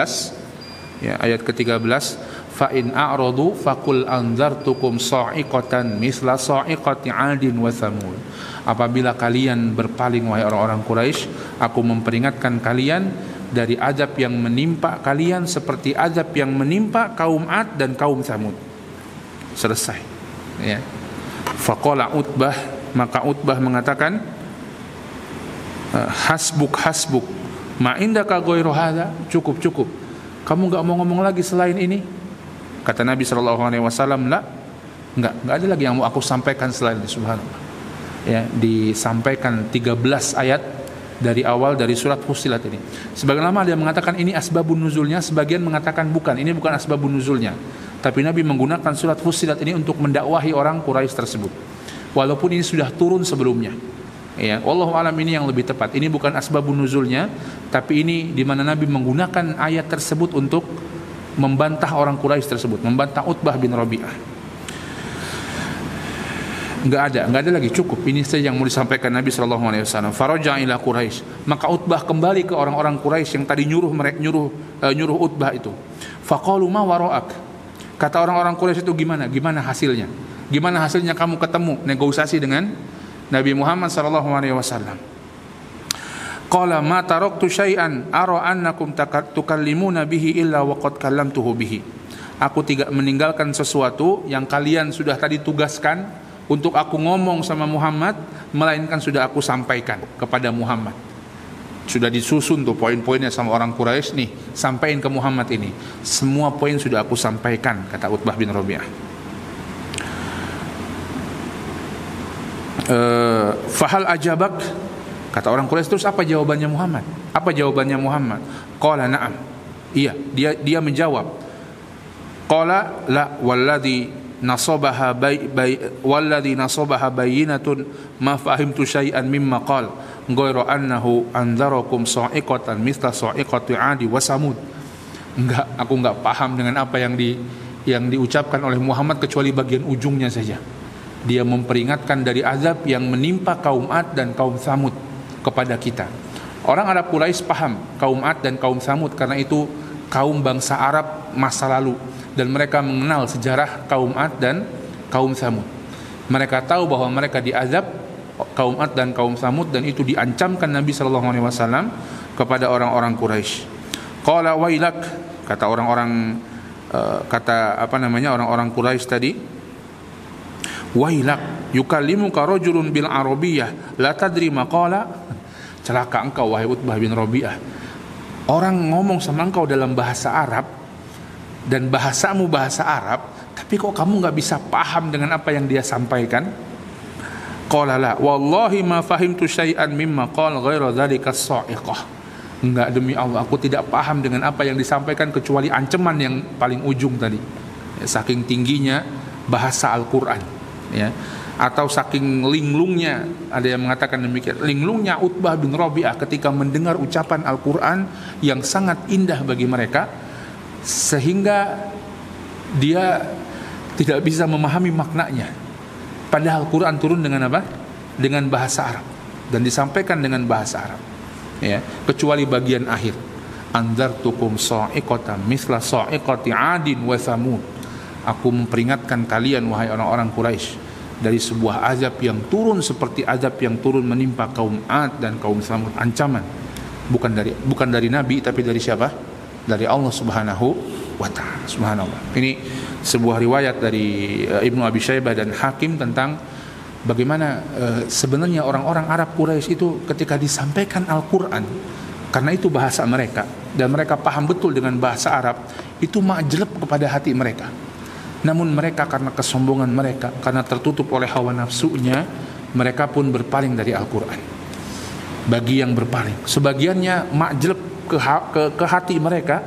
Ya, ayat ke-13, fa in a'radu faqul anzartukum sa'iqatan misla sa'iqati 'adin wa thamud. Apabila kalian berpaling, wahai orang-orang Quraisy, aku memperingatkan kalian dari azab yang menimpa kalian seperti azab yang menimpa kaum 'Ad dan kaum Thamud. Selesai, ya. Faqala Utbah, maka Utbah mengatakan, hasbuk ma indaka ghairu hadza, cukup, kamu enggak mau ngomong lagi selain ini? Kata Nabi SAW, enggak ada lagi yang mau aku sampaikan selain ini. Subhanallah, ya, disampaikan 13 ayat dari awal dari surat Fussilat ini. Sebagian ulama ada yang mengatakan ini asbabun nuzulnya, sebagian mengatakan bukan, ini bukan asbabun nuzulnya, tapi Nabi menggunakan surat Fussilat ini untuk mendakwahi orang Quraisy tersebut, walaupun ini sudah turun sebelumnya. Ya, wallahu alam ini yang lebih tepat. Ini bukan asbabun nuzulnya, tapi ini di mana Nabi menggunakan ayat tersebut untuk membantah orang Quraisy tersebut, membantah Utbah bin Rabi'ah. Enggak ada lagi, cukup. Ini saja yang mau disampaikan Nabi sallallahu alaihi wasallam. Faraja ila Quraisy. Maka Utbah kembali ke orang-orang Quraisy yang tadi nyuruh Utbah itu. Faqalu ma wara'ak. Kata orang-orang Quraisy itu, gimana hasilnya? Gimana hasilnya kamu ketemu negosiasi dengan Nabi Muhammad sallallahu alaihi wasallam? Qala ma taraktu syai'an ara annakum tukallimuna bihi illa waqad kallamtuhu bihi. Aku tidak meninggalkan sesuatu yang kalian sudah tadi tugaskan untuk aku ngomong sama Muhammad, melainkan sudah aku sampaikan kepada Muhammad. Sudah disusun tuh poin-poinnya sama orang Quraisy nih, sampaikan ke Muhammad ini. Semua poin sudah aku sampaikan, kata Utbah bin Rabi'ah. Fahal ajabak, kata orang Quraisy, terus apa jawabannya Muhammad? Apa jawabannya Muhammad? Qala na'am. Iya, dia menjawab. Qala la walladhi nasabaha bayyinatun ma fahimtu syai'an mimma qala ghairu annahu anzarakum sa'iqatan mithla sa'iqati 'adi wa samud. Aku enggak paham dengan apa yang diucapkan oleh Muhammad kecuali bagian ujungnya saja. Dia memperingatkan dari azab yang menimpa kaum 'Ad dan kaum Samud kepada kita. Orang Arab Quraisy paham kaum 'Ad dan kaum Samud karena itu kaum bangsa Arab masa lalu, dan mereka mengenal sejarah kaum 'Ad dan kaum Samud. Mereka tahu bahwa mereka diazab, kaum 'Ad dan kaum Samud, dan itu diancamkan Nabi sallallahu alaihi wasallam kepada orang-orang Quraisy. Qala wailak, kata orang-orang orang-orang Quraisy tadi, wailak yukallimuka rajulun bil arabiyyah la tadri ma qala. Celaka engkau wahai Utbah bin Rabi'ah. Orang ngomong sama engkau dalam bahasa Arab dan bahasamu bahasa Arab, tapi kok kamu enggak bisa paham dengan apa yang dia sampaikan? Qala la wallahi ma fahimtu syai'an mimma qala ghairu dzalika as-sa'iqah. Enggak, demi Allah aku tidak paham dengan apa yang disampaikan kecuali ancaman yang paling ujung tadi. Saking tingginya bahasa Al-Qur'an, ya. Atau saking linglungnya, ada yang mengatakan demikian, linglungnya Utbah bin Rabi'ah ketika mendengar ucapan Al-Qur'an yang sangat indah bagi mereka, sehingga dia tidak bisa memahami maknanya. Padahal Al-Qur'an turun dengan apa? Dengan bahasa Arab dan disampaikan dengan bahasa Arab, ya, kecuali bagian akhir. Anzartukum sa'iqatan mithla sa'iqati 'adin wa thamud. Aku memperingatkan kalian wahai orang-orang Quraisy dari sebuah azab yang turun seperti azab yang turun menimpa kaum 'Ad dan kaum Tsamud. Ancaman bukan dari Nabi, tapi dari siapa? Dari Allah Subhanahu wa ta'ala. Subhanallah. Ini sebuah riwayat dari Ibnu Abi Syaibah dan Hakim tentang bagaimana sebenarnya orang-orang Arab Quraisy itu ketika disampaikan Al-Qur'an, karena itu bahasa mereka dan mereka paham betul dengan bahasa Arab, itu majleb kepada hati mereka. Namun mereka karena kesombongan mereka, karena tertutup oleh hawa nafsunya, mereka pun berpaling dari Al-Qur'an. Bagi yang berpaling, sebagiannya majleb ke hati mereka,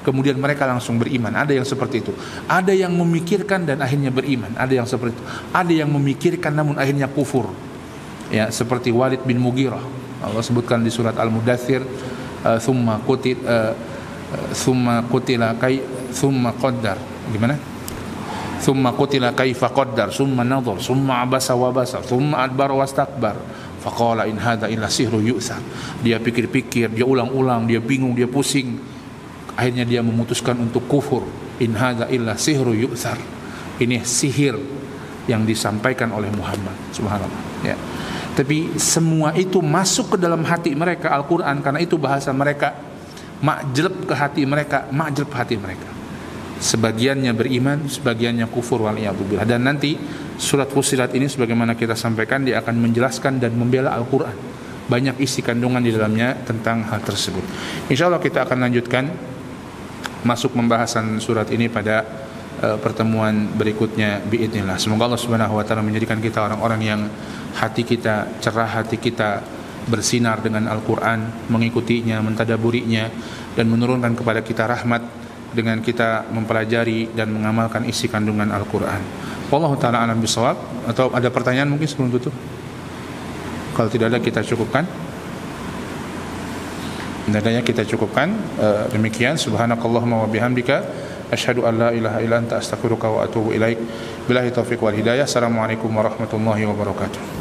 kemudian mereka langsung beriman. Ada yang seperti itu. Ada yang memikirkan dan akhirnya beriman. Ada yang seperti itu. Ada yang memikirkan namun akhirnya kufur. Ya, seperti Walid bin Mughirah. Allah sebutkan di surat Al-Mudaththir, thumma qaddar. Gimana? Thumma qutila kaifa qaddar, thumma nadhar, thumma abasa wa basa, thumma adbara wastakbar. Faqala in hadza illa sihrun yu'sar. Dia pikir-pikir, dia ulang-ulang, dia bingung, dia pusing. Akhirnya dia memutuskan untuk kufur. In hadza illa sihrun yu'sar. Ini sihir yang disampaikan oleh Muhammad. Subhanallah, ya. Tapi semua itu masuk ke dalam hati mereka Al-Qur'an, karena itu bahasa mereka, majleb ke hati mereka, majleb hati mereka. Sebagiannya beriman, sebagiannya kufur, waliyadzubillah. Dan nanti surat Fussilat ini sebagaimana kita sampaikan, dia akan menjelaskan dan membela Al-Qur'an. Banyak isi kandungan di dalamnya tentang hal tersebut. Insyaallah kita akan lanjutkan masuk pembahasan surat ini pada pertemuan berikutnya biidznillah. Semoga Allah Subhanahu wa taala menjadikan kita orang-orang yang hati kita cerah, hati kita bersinar dengan Al-Qur'an, mengikutinya, mentadaburinya, dan menurunkan kepada kita rahmat dengan kita mempelajari dan mengamalkan isi kandungan Al-Qur'an. Wallahu taala alam bisawab. Atau ada pertanyaan mungkin sebelum tutup? Kalau tidak ada kita cukupkan. Tidak adanya kita cukupkan. Demikian, subhanakallahumma wa bihamdika asyhadu an la ilaha illa anta astaghfiruka wa atubu ilaik. Billahi taufiq wal hidayah. Assalamualaikum warahmatullahi wabarakatuh.